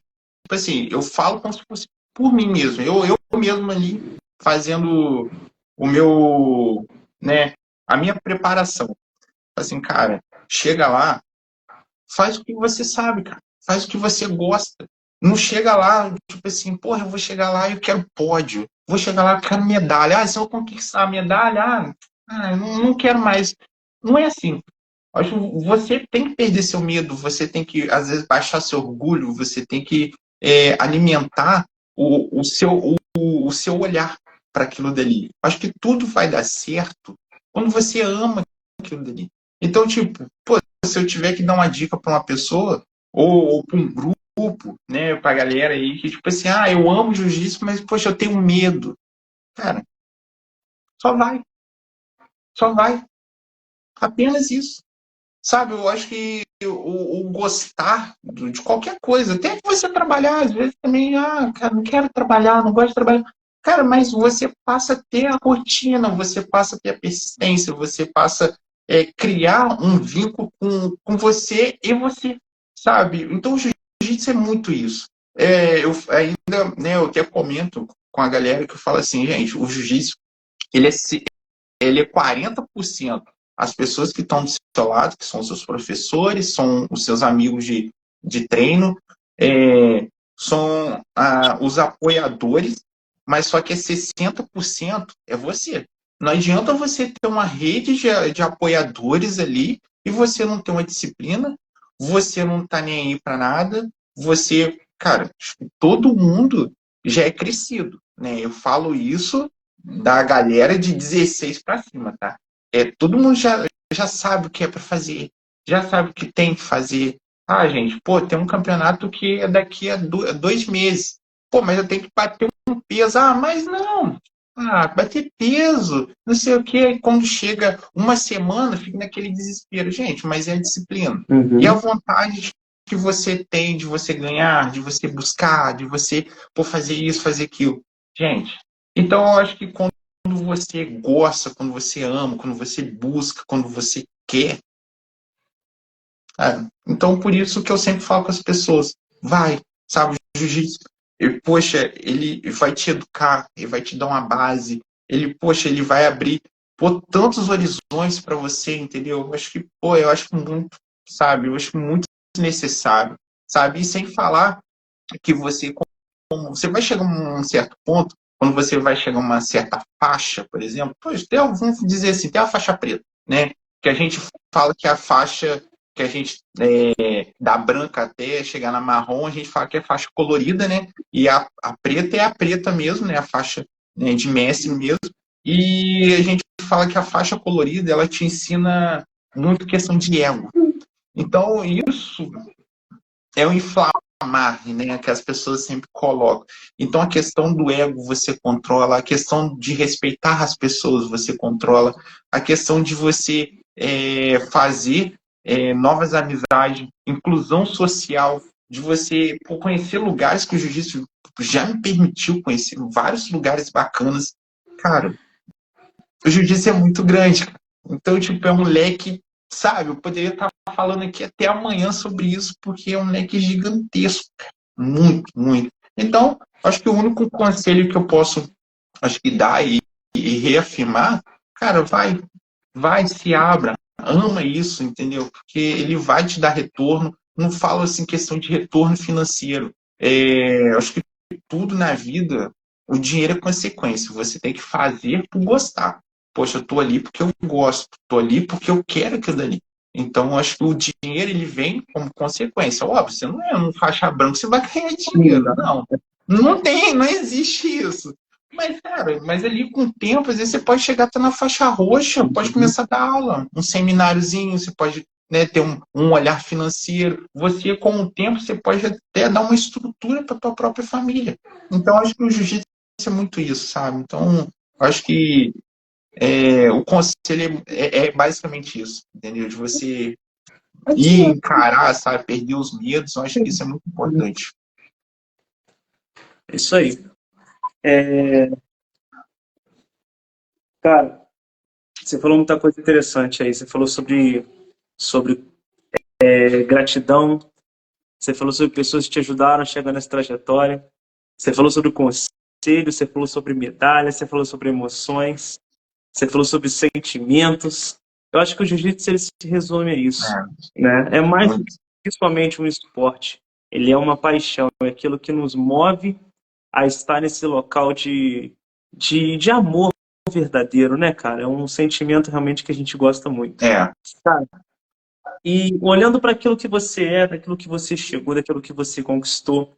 assim, eu falo como se fosse por mim mesmo. Eu mesmo ali fazendo o meu, né, a minha preparação. Assim, cara, chega lá, faz o que você sabe, cara. Faz o que você gosta. Não chega lá, tipo assim, porra, eu vou chegar lá e eu quero pódio. Vou chegar lá, eu quero medalha. Se eu conquistar a medalha, não quero mais. Não é assim. Acho que você tem que perder seu medo, você tem que, às vezes, baixar seu orgulho, você tem que alimentar o seu olhar para aquilo dali. Acho que tudo vai dar certo quando você ama aquilo dali. Então, tipo, pô, se eu tiver que dar uma dica para uma pessoa, ou para um grupo, desculpo, né, pra galera aí que, tipo assim, eu amo jiu-jitsu, mas, poxa, eu tenho medo. Cara, só vai. Só vai. Apenas isso. Sabe, eu acho que o gostar de qualquer coisa, até que você trabalhar, às vezes também, cara, não quero trabalhar, não gosto de trabalhar. Cara, mas você passa a ter a rotina, você passa a ter a persistência, você passa a criar um vínculo com você e você, sabe? Então o jiu-jitsu é muito isso. Eu ainda, né, eu até comento com a galera que eu falo assim, gente, o jiu-jitsu, ele é, ele é 40% as pessoas que estão do seu lado, que são os seus professores, são os seus amigos de treino, são os apoiadores, mas só que 60% é você. Não adianta você ter uma rede de apoiadores ali e você não ter uma disciplina, você não tá nem aí para nada, você, cara, todo mundo já é crescido, né? Eu falo isso da galera de 16 para cima, tá? Todo mundo já sabe o que é para fazer, já sabe o que tem que fazer. Gente, pô, tem um campeonato que é daqui a 2 meses. Pô, mas eu tenho que bater um peso. Mas não. Bater peso, não sei o quê. Quando chega uma semana, fica naquele desespero. Gente, mas é a disciplina. E a vontade que você tem de você ganhar, de você buscar, de você fazer isso, fazer aquilo. Gente, então eu acho que quando você gosta, quando você ama, quando você busca, quando você quer, então por isso que eu sempre falo com as pessoas, vai, sabe, o jiu-jitsu, poxa, ele vai te educar, ele vai te dar uma base, ele vai abrir tantos horizontes para você, entendeu? Eu acho que, eu acho muito, sabe, eu acho muito necessário, sabe, e sem falar que você vai chegar a um certo ponto, quando você vai chegar a uma certa faixa, por exemplo, vamos dizer assim, tem a faixa preta, né? Que a gente fala que a faixa que a gente da branca até chegar na marrom, a gente fala que é faixa colorida, né? E a preta é a preta mesmo, né? A faixa, né, de mestre mesmo. E a gente fala que a faixa colorida, ela te ensina muito questão de ego. Então, isso é o inflamar, né, que as pessoas sempre colocam. Então, a questão do ego você controla, a questão de respeitar as pessoas você controla, a questão de você fazer novas amizades, inclusão social, de você conhecer lugares que o jiu-jitsu já me permitiu conhecer, vários lugares bacanas. Cara, o jiu-jitsu é muito grande. Então, tipo, é um leque, sabe? Eu poderia estar falando aqui até amanhã sobre isso, porque é um leque gigantesco. Muito, muito. Então, acho que o único conselho que eu posso, acho que dar e reafirmar, cara, vai, se abra, ama isso, entendeu? Porque ele vai te dar retorno. Não falo assim questão de retorno financeiro. Acho que tudo na vida, o dinheiro é consequência. Você tem que fazer por gostar. Poxa, eu tô ali porque eu gosto, tô ali porque eu quero aquilo dali. Então, acho que o dinheiro ele vem como consequência. Óbvio, você não é um faixa branca, você vai ganhar dinheiro. Não. Não existe isso. Mas, cara, ali com o tempo, às vezes você pode chegar até na faixa roxa, pode começar a dar aula, um semináriozinho, você pode, né, ter um olhar financeiro. Você, com o tempo, você pode até dar uma estrutura para a tua própria família. Então, acho que o jiu-jitsu é muito isso, sabe? Então, acho que o conselho é basicamente isso, entendeu? De você ir encarar, sabe? Perder os medos, eu acho que isso é muito importante. Isso aí. Cara, você falou muita coisa interessante aí. Você falou sobre gratidão. Você falou sobre pessoas que te ajudaram a chegar nessa trajetória. Você falou sobre conselho, você falou sobre medalha, você falou sobre emoções, você falou sobre sentimentos. Eu acho que o jiu-jitsu ele se resume a isso, né? É mais principalmente um esporte. Ele é uma paixão, é aquilo que nos move a estar nesse local de amor verdadeiro, né, cara? É um sentimento realmente que a gente gosta muito. Sabe? E olhando para aquilo que você é, daquilo que você chegou, daquilo que você conquistou,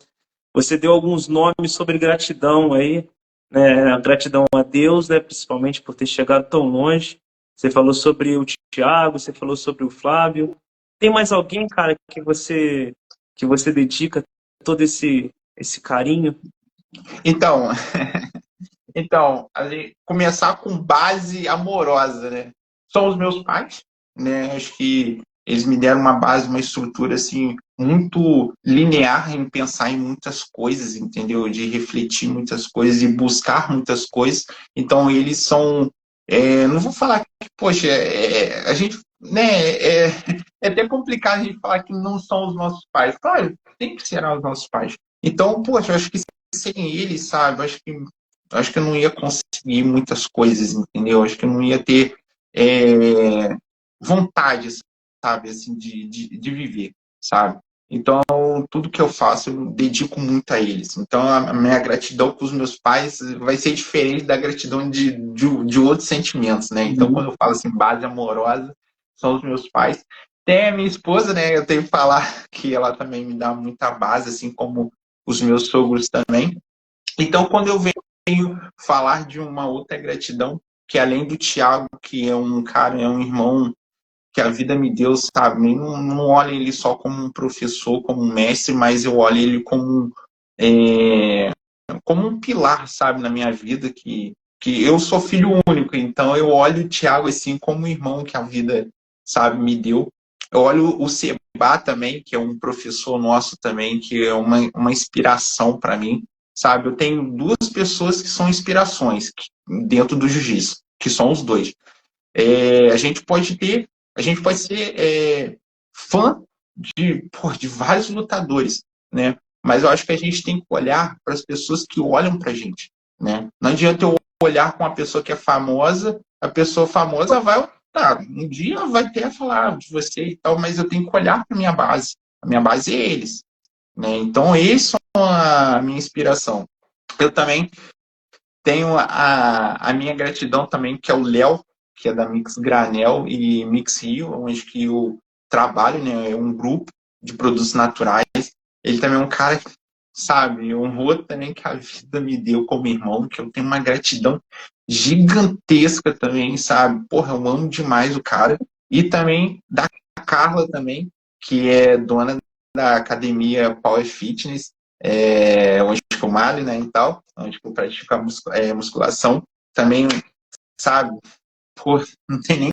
você deu alguns nomes sobre gratidão aí, né? Gratidão a Deus, né? Principalmente por ter chegado tão longe. Você falou sobre o Thiago, você falou sobre o Flávio. Tem mais alguém, cara, que você dedica todo esse carinho? Então, então, começar com base amorosa, né? São os meus pais, né? Acho que eles me deram uma base, uma estrutura assim muito linear em pensar em muitas coisas, entendeu? De refletir muitas coisas e buscar muitas coisas. Então, eles são, não vou falar que, poxa, a gente, né? É até complicado a gente falar que não são os nossos pais. Claro, tem que ser os nossos pais. Então, poxa, eu acho que sem eles, sabe? Acho que eu não ia conseguir muitas coisas, entendeu? Acho que eu não ia ter vontade, sabe, assim, de viver, sabe? Então, tudo que eu faço, eu dedico muito a eles. Então, a minha gratidão com os meus pais vai ser diferente da gratidão de outros sentimentos, né? Então, quando eu falo assim, base amorosa, são os meus pais. Tem a minha esposa, né? Eu tenho que falar que ela também me dá muita base, assim como os meus sogros também. Então, quando eu venho falar de uma outra gratidão, que além do Tiago, que é um cara, é um irmão que a vida me deu, sabe? Não olho ele só como um professor, como um mestre, mas eu olho ele como um pilar, sabe, na minha vida, que eu sou filho único, então eu olho o Tiago assim como um irmão que a vida, sabe, me deu. Eu olho o Seba também, que é um professor nosso também, que é uma inspiração para mim, sabe? Eu tenho duas pessoas que são inspirações dentro do jiu-jitsu, que são os dois. A gente pode ser fã de vários lutadores, né? Mas eu acho que a gente tem que olhar para as pessoas que olham para a gente, né? Não adianta eu olhar com uma pessoa que é famosa, a pessoa famosa vai, um dia vai ter a falar de você e tal, mas eu tenho que olhar para a minha base. A minha base é eles, né? Então eles são a minha inspiração. Eu também tenho a minha gratidão também, que é o Léo, que é da Mix Granel e Mix Rio, onde que eu trabalho, né? É um grupo de produtos naturais. Ele também é um cara que, sabe, honrou também que a vida me deu como irmão, que eu tenho uma gratidão gigantesca também, sabe? Porra, eu amo demais o cara. E também da Carla também, que é dona da academia Power Fitness, onde eu malho, né, e tal, onde eu pratico a musculação. Também, sabe, pô, não tem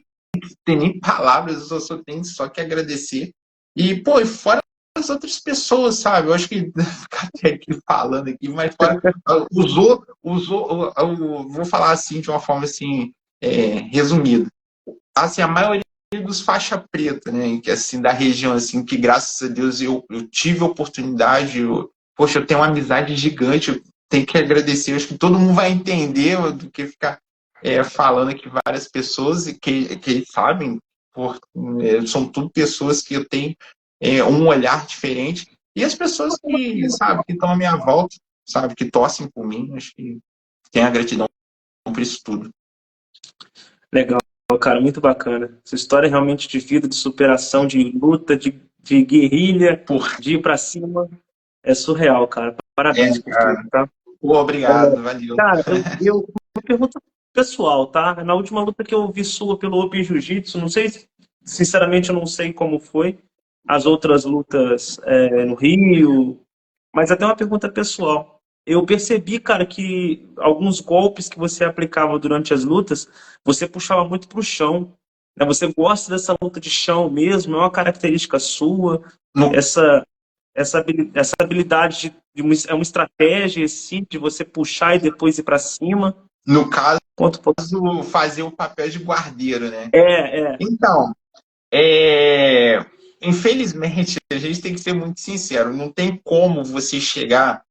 nem palavras, eu só tenho só que agradecer. E, pô, e fora as outras pessoas, sabe? Eu acho que ficar até aqui falando aqui, mas fora, vou falar assim de uma forma assim, resumida. Assim, a maioria dos faixa preta, né? Que assim, da região, assim, que graças a Deus eu tive a oportunidade, poxa, eu tenho uma amizade gigante, eu tenho que agradecer, eu acho que todo mundo vai entender do que ficar falando aqui várias pessoas e que sabem, são tudo pessoas que eu tenho um olhar diferente. E as pessoas que, sabe, que estão à minha volta, sabe, que torcem por mim, acho que tem a gratidão por isso tudo. Legal, cara, muito bacana. Essa história é realmente de vida, de superação, de luta, de guerrilha, de ir pra cima, é surreal, cara. Parabéns por tudo, tá? Obrigado, valeu. Cara, uma pergunta pessoal, tá? Na última luta que eu vi sua pelo Open Jiu-Jitsu, não sei, sinceramente eu não sei como foi as outras lutas no Rio, mas até uma pergunta pessoal. Eu percebi, cara, que alguns golpes que você aplicava durante as lutas, você puxava muito pro chão, né? Você gosta dessa luta de chão mesmo? É uma característica sua? No, Essa habilidade é uma estratégia assim, de você puxar e depois ir para cima? no caso, Conta um pouco. fazer o papel de guardeiro, né? É. Então, infelizmente, a gente tem que ser muito sincero, não tem como você chegar,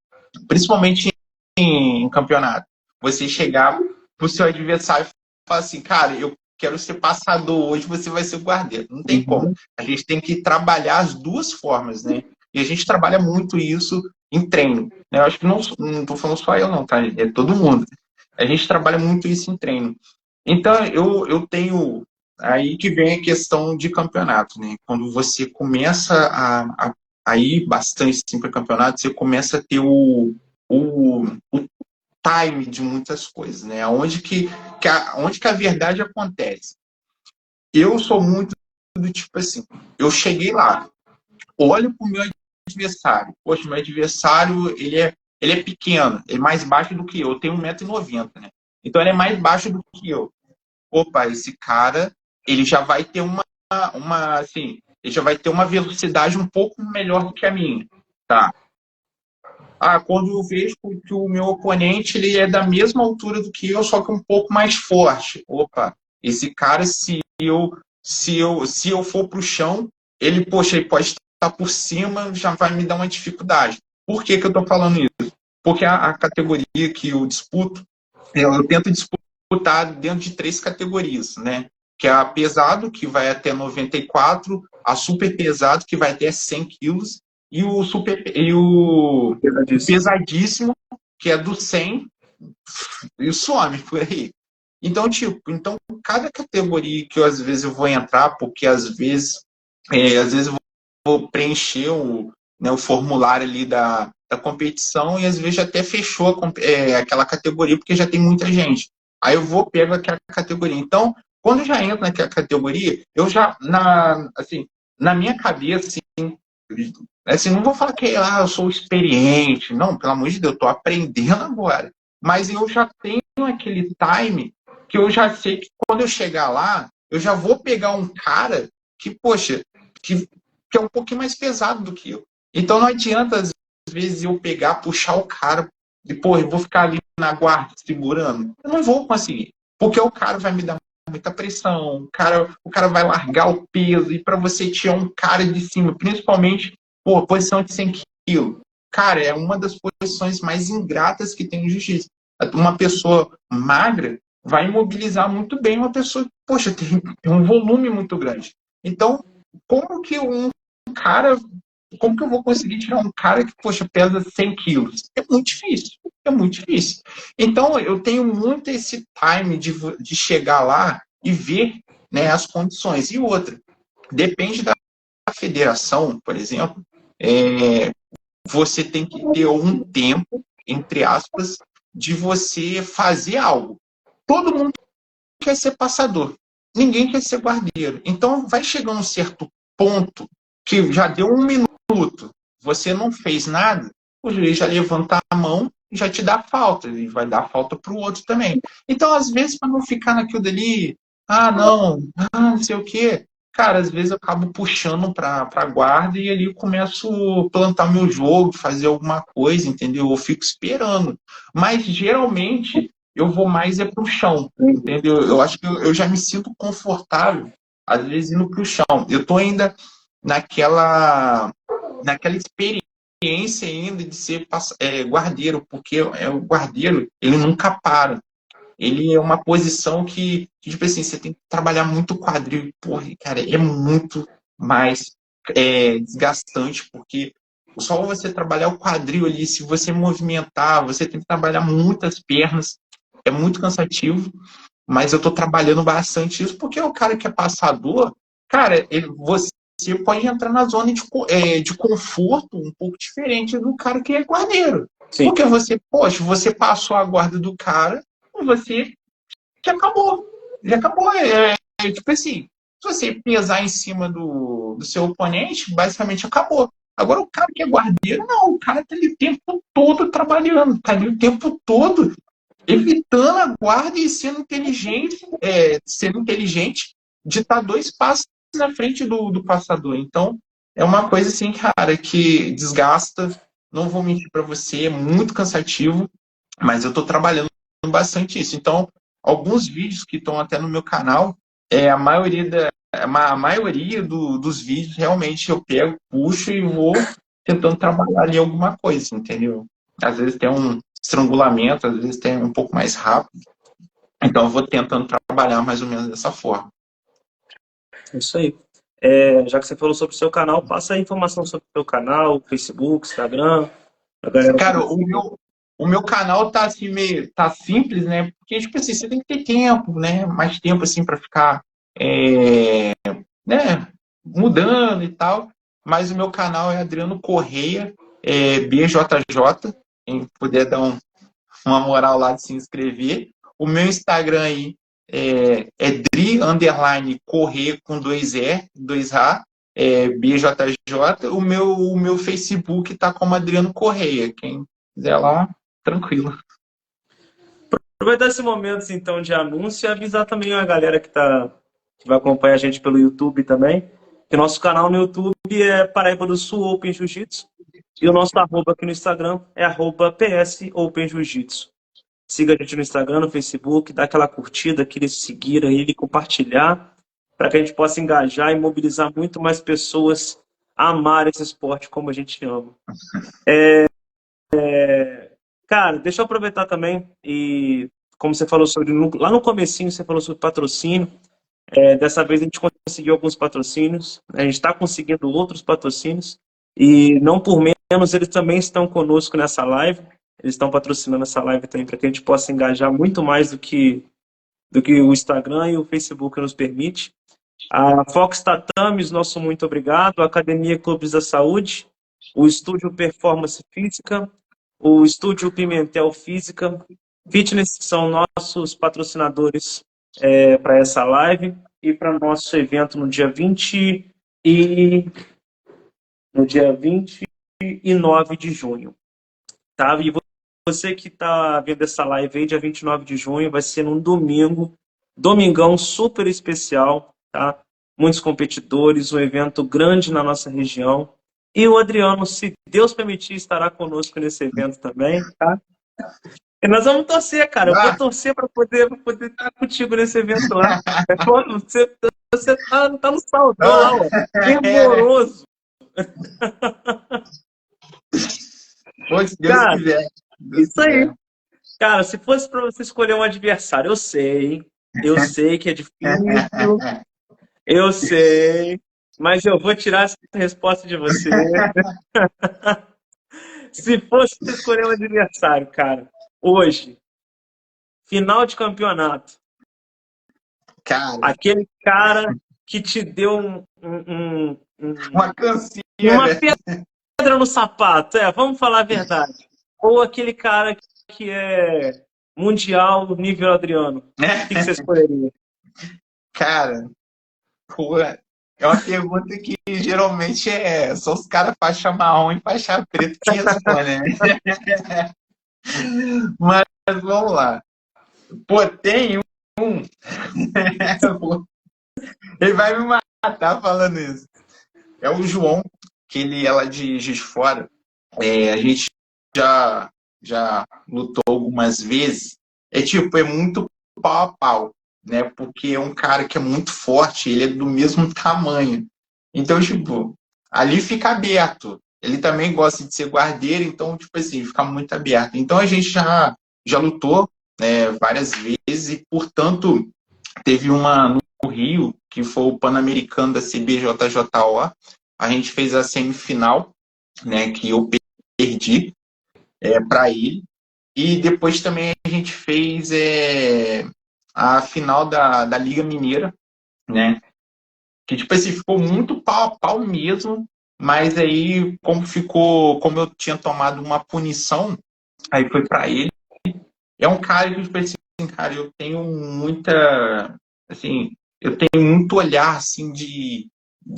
principalmente em campeonato, você chegar pro seu adversário e falar assim, cara, eu quero ser passador hoje, você vai ser o guardeiro. Não tem como. A gente tem que trabalhar as duas formas, né? E a gente trabalha muito isso em treino. Né? Eu acho que não estou falando só eu, não, tá? É todo mundo. A gente trabalha muito isso em treino. Então, eu tenho. Aí que vem a questão de campeonato, né? Quando você começa a ir bastante assim, para campeonato, você começa a ter o time de muitas coisas, né? Onde que a verdade acontece. Eu sou muito do tipo assim, eu cheguei lá, olho pro meu adversário. Poxa, meu adversário, ele é pequeno, ele é mais baixo do que eu tenho 1,90 m, né? Então ele é mais baixo do que eu. Opa, esse cara, ele já vai ter assim, ele já vai ter uma velocidade um pouco melhor do que a minha, tá? Quando eu vejo que o meu oponente ele é da mesma altura do que eu, só que um pouco mais forte. Opa, esse cara, se eu for para o chão, poxa, ele pode estar por cima, já vai me dar uma dificuldade. Por que eu estou falando isso? Porque a categoria que eu disputo, eu tento disputar dentro de 3 categorias, né? Que é a pesado, que vai até 94, a super pesado, que vai até 100 quilos, e o pesadíssimo, que é do 100, e some por aí. Então, cada categoria que às vezes eu vou entrar, porque às vezes eu vou preencher o formulário ali da competição e às vezes já até fechou aquela categoria porque já tem muita gente. Aí eu pego aquela categoria. Então, quando eu já entro naquela categoria, eu já, na minha cabeça, assim, não vou falar que eu sou experiente, não, pelo amor de Deus, eu estou aprendendo agora. Mas eu já tenho aquele time que eu já sei que quando eu chegar lá, eu já vou pegar um cara que, poxa, que é um pouquinho mais pesado do que eu. Então não adianta, às vezes, eu puxar o cara e, pô, eu vou ficar ali na guarda segurando. Eu não vou conseguir. Porque o cara vai me dar muita pressão, o cara vai largar o peso, e para você tirar um cara de cima, principalmente, pô, posição de 100 quilos. Cara, é uma das posições mais ingratas que tem no jiu-jitsu. Uma pessoa magra vai imobilizar muito bem uma pessoa que, poxa, tem um volume muito grande. Então, como que eu vou conseguir tirar um cara que, poxa, pesa 100 quilos? É muito difícil. É muito difícil. Então, eu tenho muito esse time de chegar lá e ver, né, as condições. E outra, depende da federação, por exemplo, você tem que ter um tempo, entre aspas, de você fazer algo. Todo mundo quer ser passador. Ninguém quer ser guardeiro. Então, vai chegar um certo ponto que já deu 1 minuto, você não fez nada, o juiz já levanta a mão e já te dá falta. E vai dar falta para o outro também. Então, às vezes, para não ficar naquilo dali, não sei o quê, cara, às vezes eu acabo puxando para a guarda e ali eu começo a plantar meu jogo, fazer alguma coisa, entendeu? Eu fico esperando. Mas, geralmente, eu vou mais para o chão, entendeu? Eu acho que eu já me sinto confortável, às vezes, indo para o chão. Eu estou ainda naquela experiência ainda de ser guardeiro, porque o guardeiro, ele nunca para. Ele é uma posição que, tipo assim, você tem que trabalhar muito o quadril. E, porra, cara, é muito mais desgastante, porque só você trabalhar o quadril ali, se você movimentar, você tem que trabalhar muitas pernas, é muito cansativo, mas eu estou trabalhando bastante isso, porque o cara que é passador, cara, você pode entrar na zona de conforto um pouco diferente do cara que é guardeiro. Sim. Porque você passou a guarda do cara, você já acabou. Já acabou. Tipo assim, se você pesar em cima do seu oponente, basicamente acabou. Agora, o cara que é guardeiro, não. O cara tá ali o tempo todo trabalhando. Tá ali o tempo todo evitando a guarda e sendo inteligente de estar 2 passos na frente do passador. Então, é uma coisa assim, cara, que desgasta. Não vou mentir para você, é muito cansativo, mas eu tô trabalhando bastante isso. Então, alguns vídeos que estão até no meu canal, a maioria dos vídeos realmente eu pego, puxo e vou tentando trabalhar ali alguma coisa, entendeu? Às vezes tem um estrangulamento, às vezes tem um pouco mais rápido. Então eu vou tentando trabalhar mais ou menos dessa forma. Isso aí. Já que você falou sobre o seu canal, passa a informação sobre o seu canal, Facebook, Instagram. Cara, o meu canal tá assim tá simples, né? Porque tipo assim, você tem que ter tempo, né? Mais tempo assim para ficar né, mudando e tal. Mas o meu canal é Adriano Correia, BJJ. Quem puder dar uma moral lá de se inscrever. O meu Instagram aí é Dri_Correr com 2 A. BJJ. O meu Facebook tá como Adriano Correia. Quem quiser lá, tranquilo. Aproveitar esse momento, então, de anúncio e avisar também a galera que vai acompanhar a gente pelo YouTube também, que nosso canal no YouTube é Paraíba do Sul Open Jiu-Jitsu e o nosso arroba aqui no Instagram é arroba PS Open Jiu-Jitsu. Siga a gente no Instagram, no Facebook, dá aquela curtida, aquele seguir aí, compartilhar, para que a gente possa engajar e mobilizar muito mais pessoas a amar esse esporte como a gente ama. Cara, deixa eu aproveitar também e, como você falou sobre, lá no comecinho você falou sobre patrocínio, dessa vez a gente conseguiu alguns patrocínios, a gente está conseguindo outros patrocínios e não por menos eles também estão conosco nessa live, eles estão patrocinando essa live também para que a gente possa engajar muito mais do que o Instagram e o Facebook nos permite. A Fox Tatames, nosso muito obrigado, a Academia Clubes da Saúde, o Estúdio Performance Física, o Estúdio Pimentel Física, Fitness, que são nossos patrocinadores para essa live e para o nosso evento no dia 29 de junho. Tá? E você que está vendo essa live aí, dia 29 de junho, vai ser num domingo, domingão super especial, tá? Muitos competidores, um evento grande na nossa região. E o Adriano, se Deus permitir, estará conosco nesse evento também, tá? E nós vamos torcer, cara. Eu vou torcer para poder estar contigo nesse evento lá. Você tá no saldão lá, ó. Fervoroso. Se Deus quiser. Isso aí. Cara, se fosse para você escolher um adversário, eu sei que é difícil, eu sei, mas eu vou tirar essa resposta de você. Se fosse para escolher um adversário, cara, hoje, final de campeonato, aquele cara que te deu uma canseira, uma pedra no sapato, vamos falar a verdade. Ou aquele cara que é mundial nível Adriano. O que você escolheria? Cara, é uma pergunta que geralmente só os caras faixa marrom e faixa preta que respondem, né? Mas vamos lá. Pô, tem um. Ele vai me matar falando isso. É o João, que ele é lá de Juiz de Fora. A gente já lutou algumas vezes. É muito pau a pau, né? Porque é um cara que é muito forte, ele é do mesmo tamanho. Então, ali fica aberto. Ele também gosta de ser guardeiro, então, assim, fica muito aberto. Então, a gente já lutou, né, várias vezes e, portanto, teve uma no Rio, que foi o Pan-Americano da CBJJO. A gente fez a semifinal, né, que eu perdi para ele. E depois também a gente fez a final da Liga Mineira, né? Que, assim, ficou muito pau a pau mesmo, mas aí, como eu tinha tomado uma punição, aí foi para ele. É um cara que, assim, cara, eu tenho muito olhar, assim, de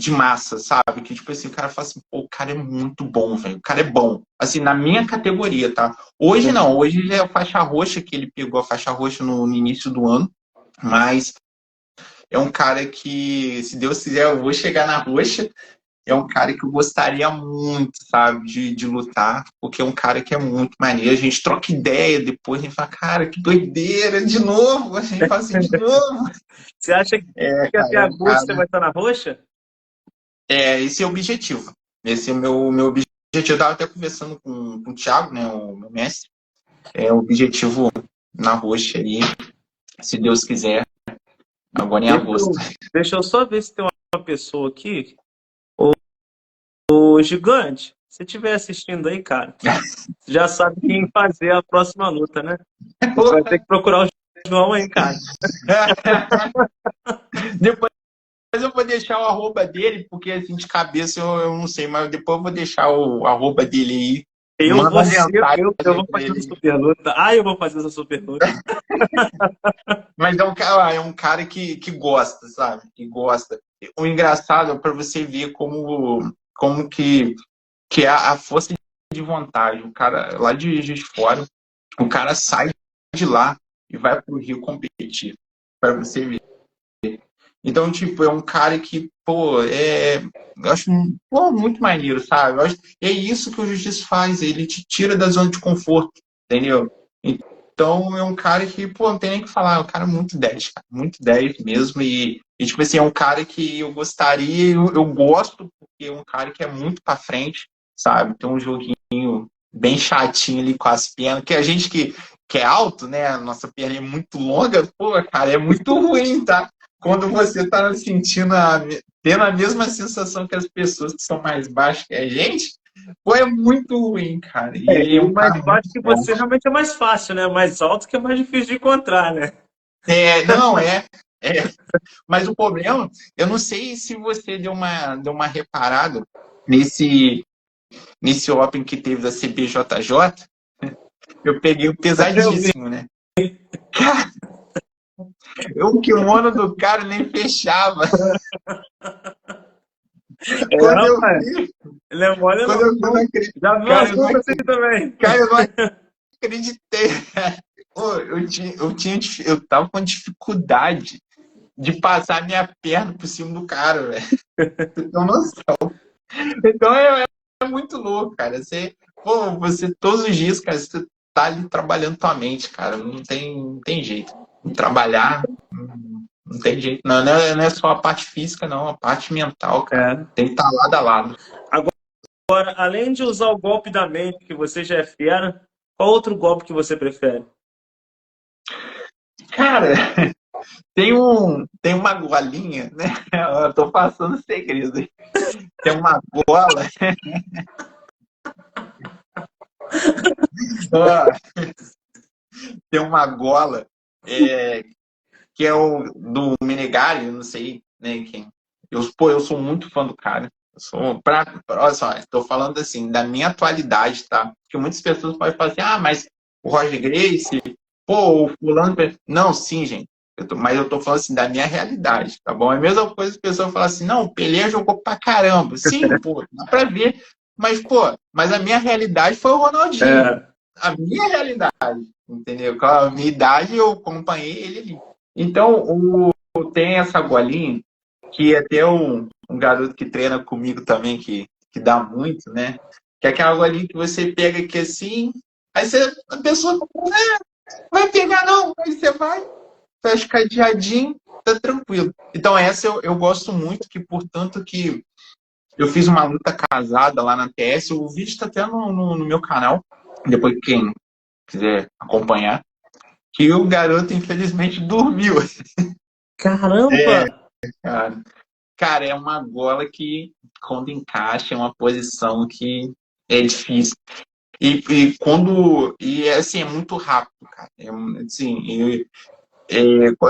massa, sabe? Que, assim, o cara fala assim, pô, o cara é muito bom, velho. O cara é bom. Assim, na minha categoria, tá? Hoje não. Hoje ele é a faixa roxa, que ele pegou a faixa roxa no início do ano. Mas é um cara que, se Deus quiser, eu vou chegar na roxa. É um cara que eu gostaria muito, sabe, de lutar, porque é um cara que é muito maneiro. A gente troca ideia depois, a gente fala, cara, que doideira, de novo. A gente fala assim, de novo. Você acha que até agosto você vai estar na roxa? Esse é o objetivo. Esse é o meu objetivo. Eu estava até conversando com o Thiago, né, o meu mestre. O objetivo na roxa aí, se Deus quiser, agora em agosto. Deixa eu só ver se tem uma pessoa aqui. Ô, Gigante, se estiver assistindo aí, cara, já sabe quem fazer a próxima luta, né? Você vai ter que procurar o João aí, cara. Depois eu vou deixar o arroba dele, porque assim, de cabeça eu não sei, mas depois eu vou deixar o arroba dele aí. Eu vou fazer essa super luta. Eu vou fazer essa super luta. Mas é um cara que gosta, sabe? Que gosta. o engraçado é para você ver como que é a força de vontade. O cara lá de Juiz de Fora, o cara sai de lá e vai pro Rio competir, para você ver. Então, tipo, é um cara que, pô, eu acho pô, muito maneiro, sabe? É isso que o Jiu-Jitsu faz, ele te tira da zona de conforto, entendeu? Então, é um cara que, pô, não tem nem o que falar, é um cara muito 10, cara, muito 10 mesmo, tipo assim, é um cara que eu gostaria, eu gosto, porque é um cara que é muito pra frente, sabe? Tem um joguinho bem chatinho ali com as pernas, que a gente que é alto, né, a nossa perna é muito longa, pô, cara, é muito ruim, tá? Quando você tá sentindo, tendo a mesma sensação que as pessoas que são mais baixas que a gente, pô, é muito ruim, cara. E ele é E um mais cara muito baixo que você forte. realmente é mais fácil, né? Mais alto que é mais difícil de encontrar, né? Não, é. Mas o problema, eu não sei se você deu uma reparada nesse Open que teve da CBJJ, eu peguei o Eu vi. pesadíssimo, né? Cara, o kimono do cara nem fechava. Quando eu Rapaz, vi, ele é mole quando não. eu vi, eu não acreditei. Já vi Cara, umas eu não, lutas assim também. cara, eu não acreditei. Pô, eu tava com dificuldade de passar minha perna por cima do cara, velho. Você tem noção. Então é muito louco, cara. Você todos os dias, cara, você tá ali trabalhando tua mente, cara. Não tem jeito. Trabalhar, não tem jeito. Não é só a parte física, não. A parte mental, cara. É. Tem que estar lado a lado. Agora, além de usar o golpe da mente, que você já é fera, qual outro golpe que você prefere? Cara, tem uma golinha, né? Eu tô passando segredo aí. Tem uma gola. Ó, tem uma gola que é o do Menegari, eu não sei, né, quem. Eu sou muito fã do cara. Olha só, estou falando assim, da minha atualidade, tá? Porque muitas pessoas podem falar assim, mas o Roger Gracie, pô, o fulano. Não, sim, gente. Mas eu tô falando assim, da minha realidade, tá bom? É a mesma coisa que a pessoa fala assim, não, o Pelé jogou pra caramba. Sim, pô, dá pra ver. Mas a minha realidade foi o Ronaldinho. É. A minha realidade, entendeu? Com a minha idade, eu acompanhei ele ali. Então, tem essa golinha, que até um garoto que treina comigo também, que dá muito, né? Que é aquela golinha que você pega aqui assim, aí a pessoa vai pegar não, aí você vai, fecha cadeadinho, tá tranquilo. Então essa eu gosto muito, que portanto que eu fiz uma luta casada lá na TS, o vídeo tá até no meu canal, depois quem quiser acompanhar, que o garoto infelizmente dormiu. Caramba! Cara, cara, é uma gola que, quando encaixa, é uma posição que é difícil. Assim, é muito rápido, cara. Assim,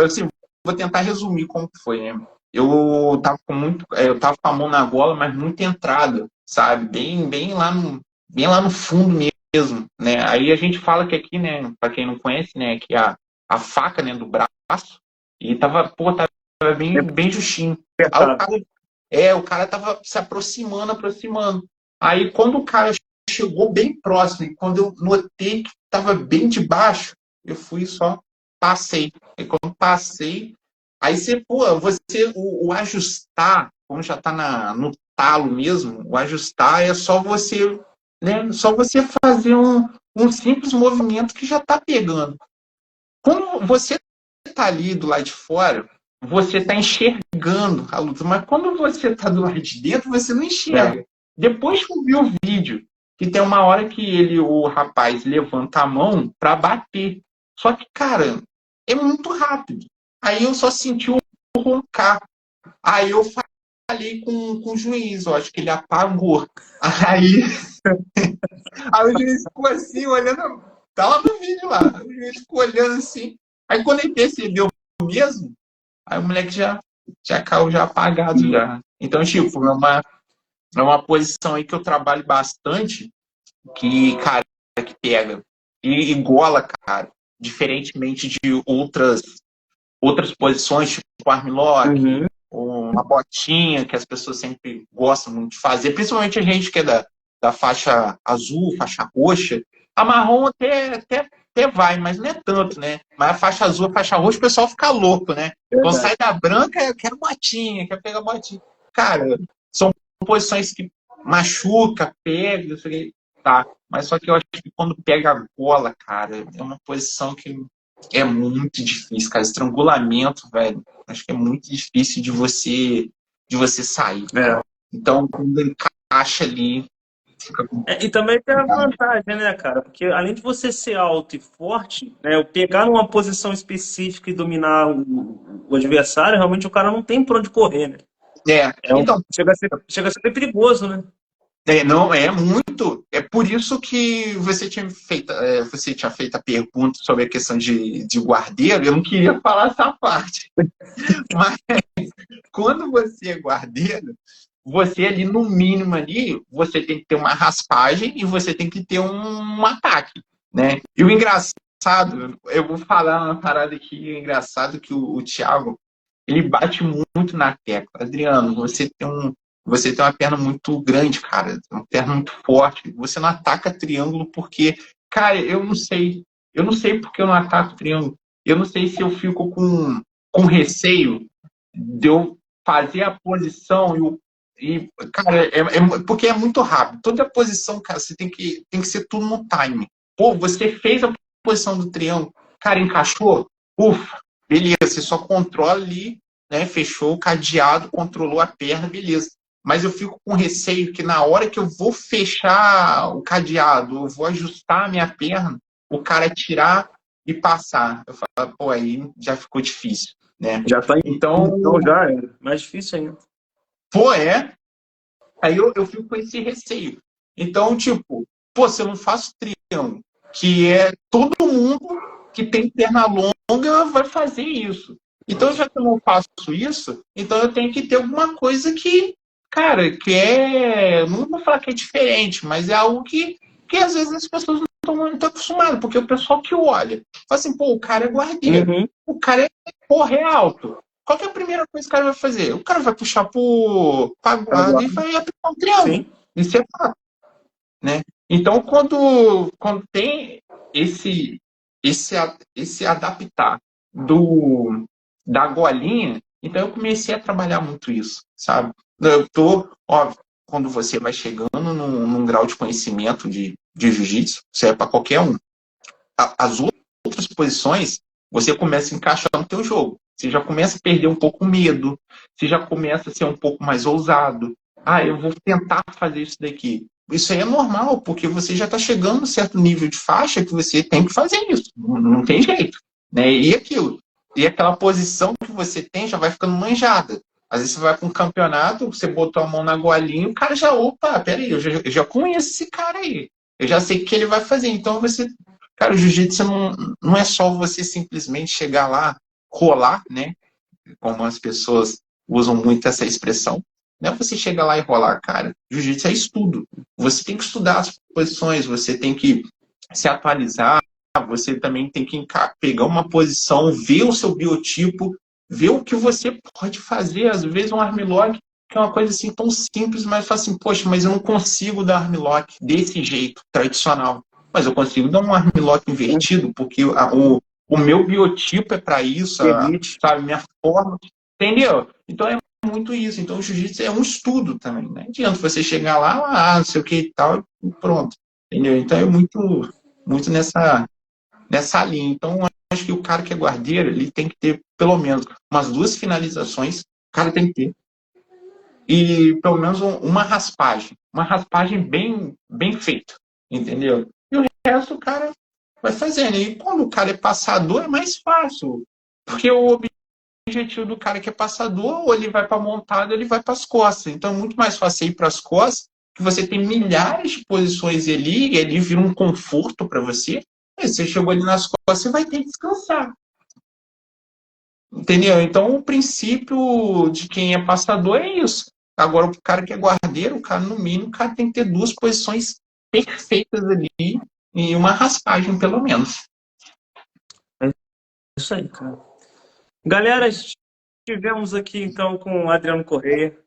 assim, vou tentar resumir como que foi, né? Eu tava com a mão na gola, mas muito entrada, sabe? Bem lá no fundo mesmo, né? Aí a gente fala que aqui, né, para quem não conhece, né, que a faca, né, do braço, e tava bem justinho. Aí Apertado. o cara tava se aproximando, aproximando. Aí quando o cara chegou bem próximo, e quando eu notei que tava bem de baixo, eu fui só passei. E quando passei, aí o ajustar, como já tá no talo mesmo, o ajustar é só você, né? Só você fazer um simples movimento que já tá pegando. Quando você tá ali do lado de fora, você tá enxergando a luta, mas quando você tá do lado de dentro, você não É. enxerga. Depois que eu vi o vídeo, que tem uma hora que o rapaz levanta a mão para bater. Só que, cara, é muito rápido. Aí eu só senti o roncar. Aí eu falei com o juiz, eu acho que ele apagou. Aí, aí o juiz ficou assim, olhando. Tá lá no vídeo lá. O juiz ficou olhando assim. Aí quando ele percebeu mesmo, aí o moleque já caiu já apagado já. Então, tipo, é uma posição aí que eu trabalho bastante, que, cara, que pega. E gola, cara, diferentemente de outras posições, tipo armlock, Uhum. ou uma botinha que as pessoas sempre gostam muito de fazer, principalmente a gente que é da faixa azul, faixa roxa. A marrom até vai, mas não é tanto, né? Mas a faixa azul, a faixa roxa, o pessoal fica louco, né? Quando sai da branca, eu quero botinha, quero pegar botinha. Cara, são posições que machuca, pega, tá. Mas só que eu acho que quando pega a gola, cara, é uma posição que é muito difícil, cara. Estrangulamento, velho, acho que é muito difícil de você sair, cara. Então, quando encaixa ali, fica E também tem a vantagem, né, cara? Porque além de você ser alto e forte, né, eu pegar numa posição específica e dominar o adversário, realmente o cara não tem por onde correr, né? Então, Chega a ser bem perigoso, né? Não, é muito. É por isso que você tinha feito a pergunta sobre a questão de guardeiro. Eu não queria falar essa parte. Mas quando você é guardeiro, você ali, no mínimo ali, você tem que ter uma raspagem e você tem que ter um ataque, né? E o engraçado, eu vou falar uma parada aqui, engraçado que o Thiago, ele bate muito na tecla. Adriano, você tem uma perna muito grande, cara. Uma perna muito forte. Você não ataca triângulo porque, cara, eu não sei. Eu não sei porque eu não ataco triângulo. Eu não sei se eu fico com receio de eu fazer a posição cara, porque é muito rápido. Toda posição, cara, você tem que ser tudo no time. Pô, você fez a posição do triângulo, cara, encaixou? Ufa, beleza, você só controla ali, né? Fechou o cadeado, controlou a perna, beleza. Mas eu fico com receio que na hora que eu vou fechar o cadeado, eu vou ajustar a minha perna, o cara tirar e passar. Eu falo, pô, aí já ficou difícil, né? Já tá Então já é mais difícil ainda. pô, aí eu fico com esse receio. Então, tipo, pô, se eu não faço triângulo, que é todo mundo que tem perna longa vai fazer isso. Então, já que eu não faço isso, então eu tenho que ter alguma coisa que, cara, não vou falar que é diferente, mas é algo que às vezes as pessoas não estão muito acostumadas, porque o pessoal que olha, fala assim, pô, o cara é guardeiro, o cara porra, é alto. Qual que é a primeira coisa que o cara vai fazer? O cara vai puxar pra guarda e vai aplicar um triângulo. Sim. Isso é fato, né? Então, quando tem esse adaptar da golinha, então eu comecei a trabalhar muito isso, sabe? Óbvio, quando você vai chegando num grau de conhecimento de jiu-jitsu, isso é para qualquer um. As outras posições, você começa a encaixar no teu jogo. Você já começa a perder um pouco o medo, você já começa a ser um pouco mais ousado. Eu vou tentar fazer isso daqui. Isso aí é normal, porque você já está chegando a um certo nível de faixa que você tem que fazer isso. Não tem jeito. Né? E aquilo. E aquela posição que você tem já vai ficando manjada. Às vezes você vai para um campeonato, você botou a mão na golinha, o cara já, opa, peraí, eu já conheço esse cara aí. Eu já sei o que ele vai fazer. Então cara, o jiu-jitsu não é só você simplesmente chegar lá, rolar, né? Como as pessoas usam muito essa expressão. Não é você chegar lá e rolar, cara. Jiu-jitsu é estudo. Você tem que estudar as posições, você tem que se atualizar, você também tem que pegar uma posição, ver o seu biotipo, ver o que você pode fazer. Às vezes um armlock, que é uma coisa assim tão simples, mas fala assim, poxa, mas eu não consigo dar armlock desse jeito, tradicional. Mas eu consigo dar um armlock invertido, porque o meu biotipo é para isso, sabe? Minha forma, entendeu? Então é muito isso. Então o jiu-jitsu é um estudo também, né? Não adianta você chegar lá, não sei o que e tal, e pronto. Entendeu? Então é muito nessa linha. Então eu acho que o cara que é guardeiro, ele tem que ter pelo menos umas 2 finalizações, o cara tem que ter. E pelo menos uma raspagem bem feita, entendeu? E o resto o cara vai fazendo. E quando o cara é passador, é mais fácil. Porque o objetivo do cara que é passador, ou ele vai para a montada, ou ele vai para as costas. Então é muito mais fácil ir para as costas, que você tem milhares de posições ali, e ali vira um conforto para você. E você chegou ali nas costas, você vai ter que descansar. Entendeu? Então o princípio de quem é passador é isso. Agora, o cara que é guardeiro, o cara, no mínimo, o cara tem que ter 2 posições perfeitas ali e uma raspagem, pelo menos. É isso aí, cara. Galera, estivemos aqui, então, com o Adriano Corrêa,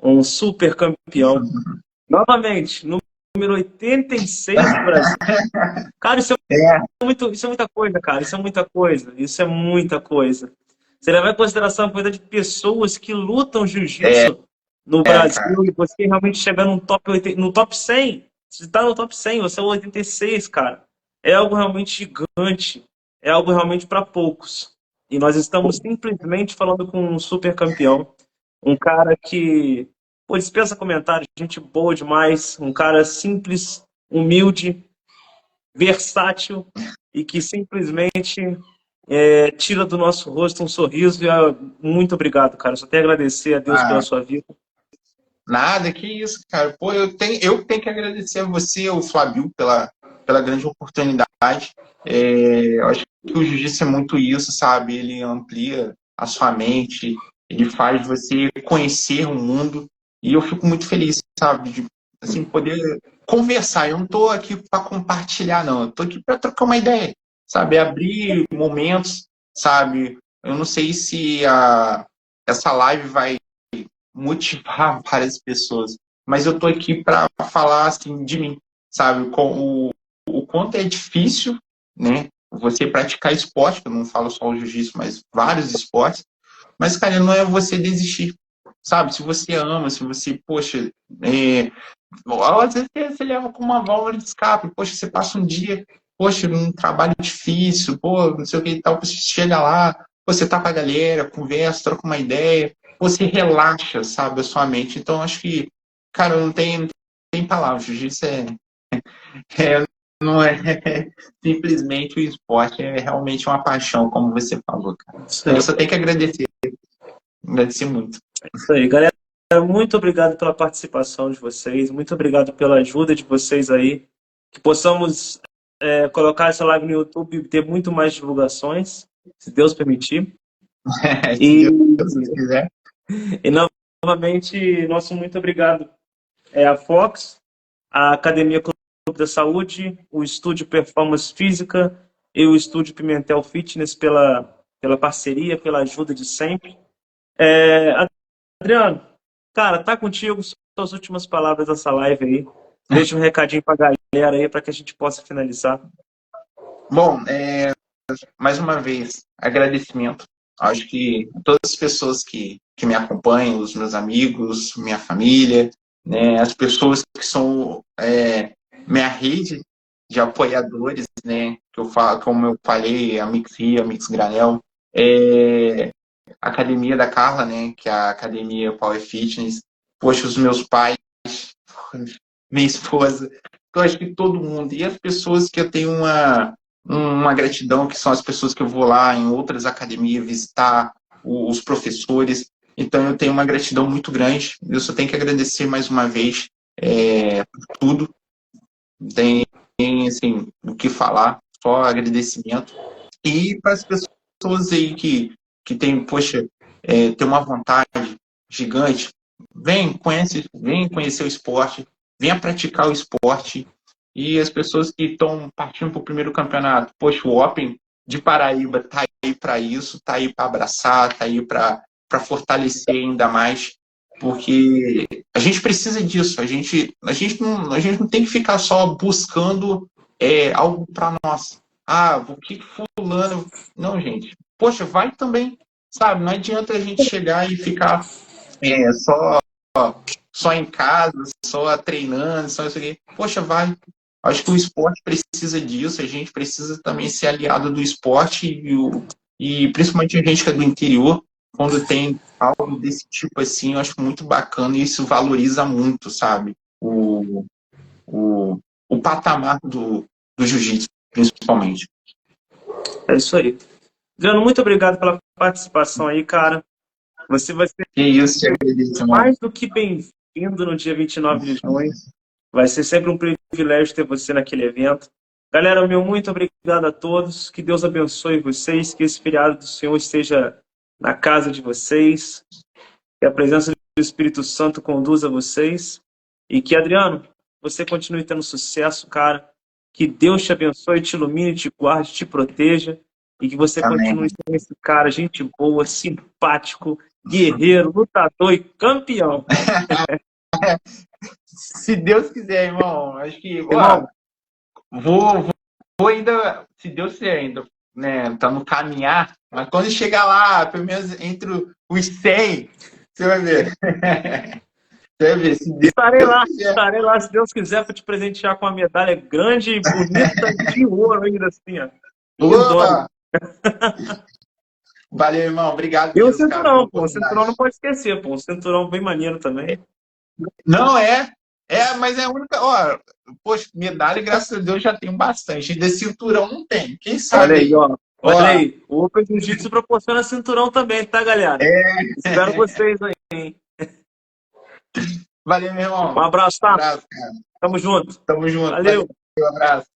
um super campeão. Novamente, número 86 do Brasil. Cara, isso é muita coisa, cara. Isso é muita coisa. Isso é muita coisa. Você leva em consideração a quantidade de pessoas que lutam jiu-jitsu no Brasil cara. e você realmente chegar no top 80, no top 100. Você está no top 100, você é o 86, cara. É algo realmente gigante. É algo realmente para poucos. E nós estamos simplesmente falando com um super campeão. Um cara que, pô, dispensa comentários, gente boa demais. Um cara simples, humilde, versátil e que simplesmente tira do nosso rosto um sorriso. Muito obrigado, cara. Só tenho a agradecer a Deus pela sua vida. Nada, que isso, cara. Pô, eu tenho que agradecer a você, o Flávio, pela grande oportunidade. Eu acho que o jiu-jitsu é muito isso, sabe? Ele amplia a sua mente, ele faz você conhecer o mundo. E eu fico muito feliz, sabe? De assim, poder conversar. Eu não estou aqui para compartilhar, não. Eu estou aqui para trocar uma ideia, sabe? Abrir momentos, sabe? Eu não sei se essa live vai motivar várias pessoas. Mas eu tô aqui para falar assim de mim, sabe? O quanto é difícil, né? Você praticar esporte, eu não falo só o jiu-jitsu, mas vários esportes. Mas, cara, não é você desistir, sabe? Se você ama, se você, poxa, às vezes você leva com uma válvula de escape, poxa, você passa um dia, poxa, num trabalho difícil, pô, não sei o que e tal, você chega lá, você tá com a galera, conversa, troca uma ideia, você relaxa, sabe, a sua mente. Então, acho que, cara, não tem palavras. Jiu-jitsu não é simplesmente o esporte, é realmente uma paixão, como você falou, cara. Então, eu só tenho que agradecer muito. Isso aí, galera. Muito obrigado pela participação de vocês. Muito obrigado pela ajuda de vocês aí. Que possamos colocar essa live no YouTube e ter muito mais divulgações, se Deus permitir. Se Deus quiser. E novamente, nosso muito obrigado à Fox, à Academia Clube da Saúde, o Estúdio Performance Física e o Estúdio Pimentel Fitness pela parceria, pela ajuda de sempre. Adriano, cara, tá contigo, suas últimas palavras dessa live aí. Deixa um recadinho pra galera aí para que a gente possa finalizar. Bom, mais uma vez, agradecimento. Acho que todas as pessoas que me acompanham, os meus amigos, minha família, né, as pessoas que são minha rede de apoiadores, né, que eu falo, como eu falei, a Mix Rio, a Mix Granel, a Academia da Carla, né, que é a Academia Power Fitness, poxa, os meus pais, minha esposa, eu acho que todo mundo, e as pessoas que eu tenho uma gratidão, que são as pessoas que eu vou lá em outras academias visitar, os professores. Então, eu tenho uma gratidão muito grande. Eu só tenho que agradecer mais uma vez por tudo. Tem, assim, o que falar, só agradecimento. E para as pessoas aí que tem, poxa, tem uma vontade gigante, vem conhecer o esporte, venha praticar o esporte. E as pessoas que estão partindo para o primeiro campeonato, poxa, o Open de Paraíba está aí para isso, está aí para abraçar, está aí para fortalecer ainda mais, porque a gente precisa disso, a gente não tem que ficar só buscando algo para nós. Ah, o que fulano... Não, gente. Poxa, vai também, sabe? Não adianta a gente chegar e ficar só em casa, só treinando, só isso aqui. Poxa, vai. Acho que o esporte precisa disso, a gente precisa também ser aliado do esporte e principalmente a gente que é do interior, quando tem algo desse tipo assim, eu acho muito bacana e isso valoriza muito, sabe? O patamar do jiu-jitsu, principalmente. É isso aí. Adriano, muito obrigado pela participação aí, cara. Você vai ser mais do que bem-vindo no dia 29 de junho. Vai ser sempre um privilégio ter você naquele evento. Galera, meu muito obrigado a todos. Que Deus abençoe vocês. Que esse feriado do Senhor esteja na casa de vocês. Que a presença do Espírito Santo conduza vocês. E que, Adriano, você continue tendo sucesso, cara. Que Deus te abençoe, te ilumine, te guarde, te proteja. e que você Amém. continue sendo esse cara, gente boa, simpático, guerreiro, lutador e campeão. Se Deus quiser, irmão. Acho que, Irmão, vou ainda, se Deus quiser ainda, né? Tá no caminhar, mas quando chegar lá, pelo menos entre os 100, você vai ver. Você vai ver, se Deus quiser. estarei lá, se Deus quiser, para te presentear com uma medalha grande e bonita de ouro ainda assim, ó. Boa! Valeu, irmão. Obrigado E o mesmo, cara, pela cinturão, pô. O oportunidade. cinturão não pode esquecer, pô. O cinturão bem maneiro também. Não é. Mas é a única. Ó, poxa, medalha, graças a Deus, já tenho bastante. De cinturão não tem. Quem sabe Olha aí, aí? ó. Ó, Olha aí. O Open Jiu-Jitsu proporciona cinturão também, tá, galera? Espero vocês aí, hein? valeu, meu irmão. Um abraço, Um tá? abraço, cara. Tamo junto. Tamo junto. Valeu. Valeu, um abraço.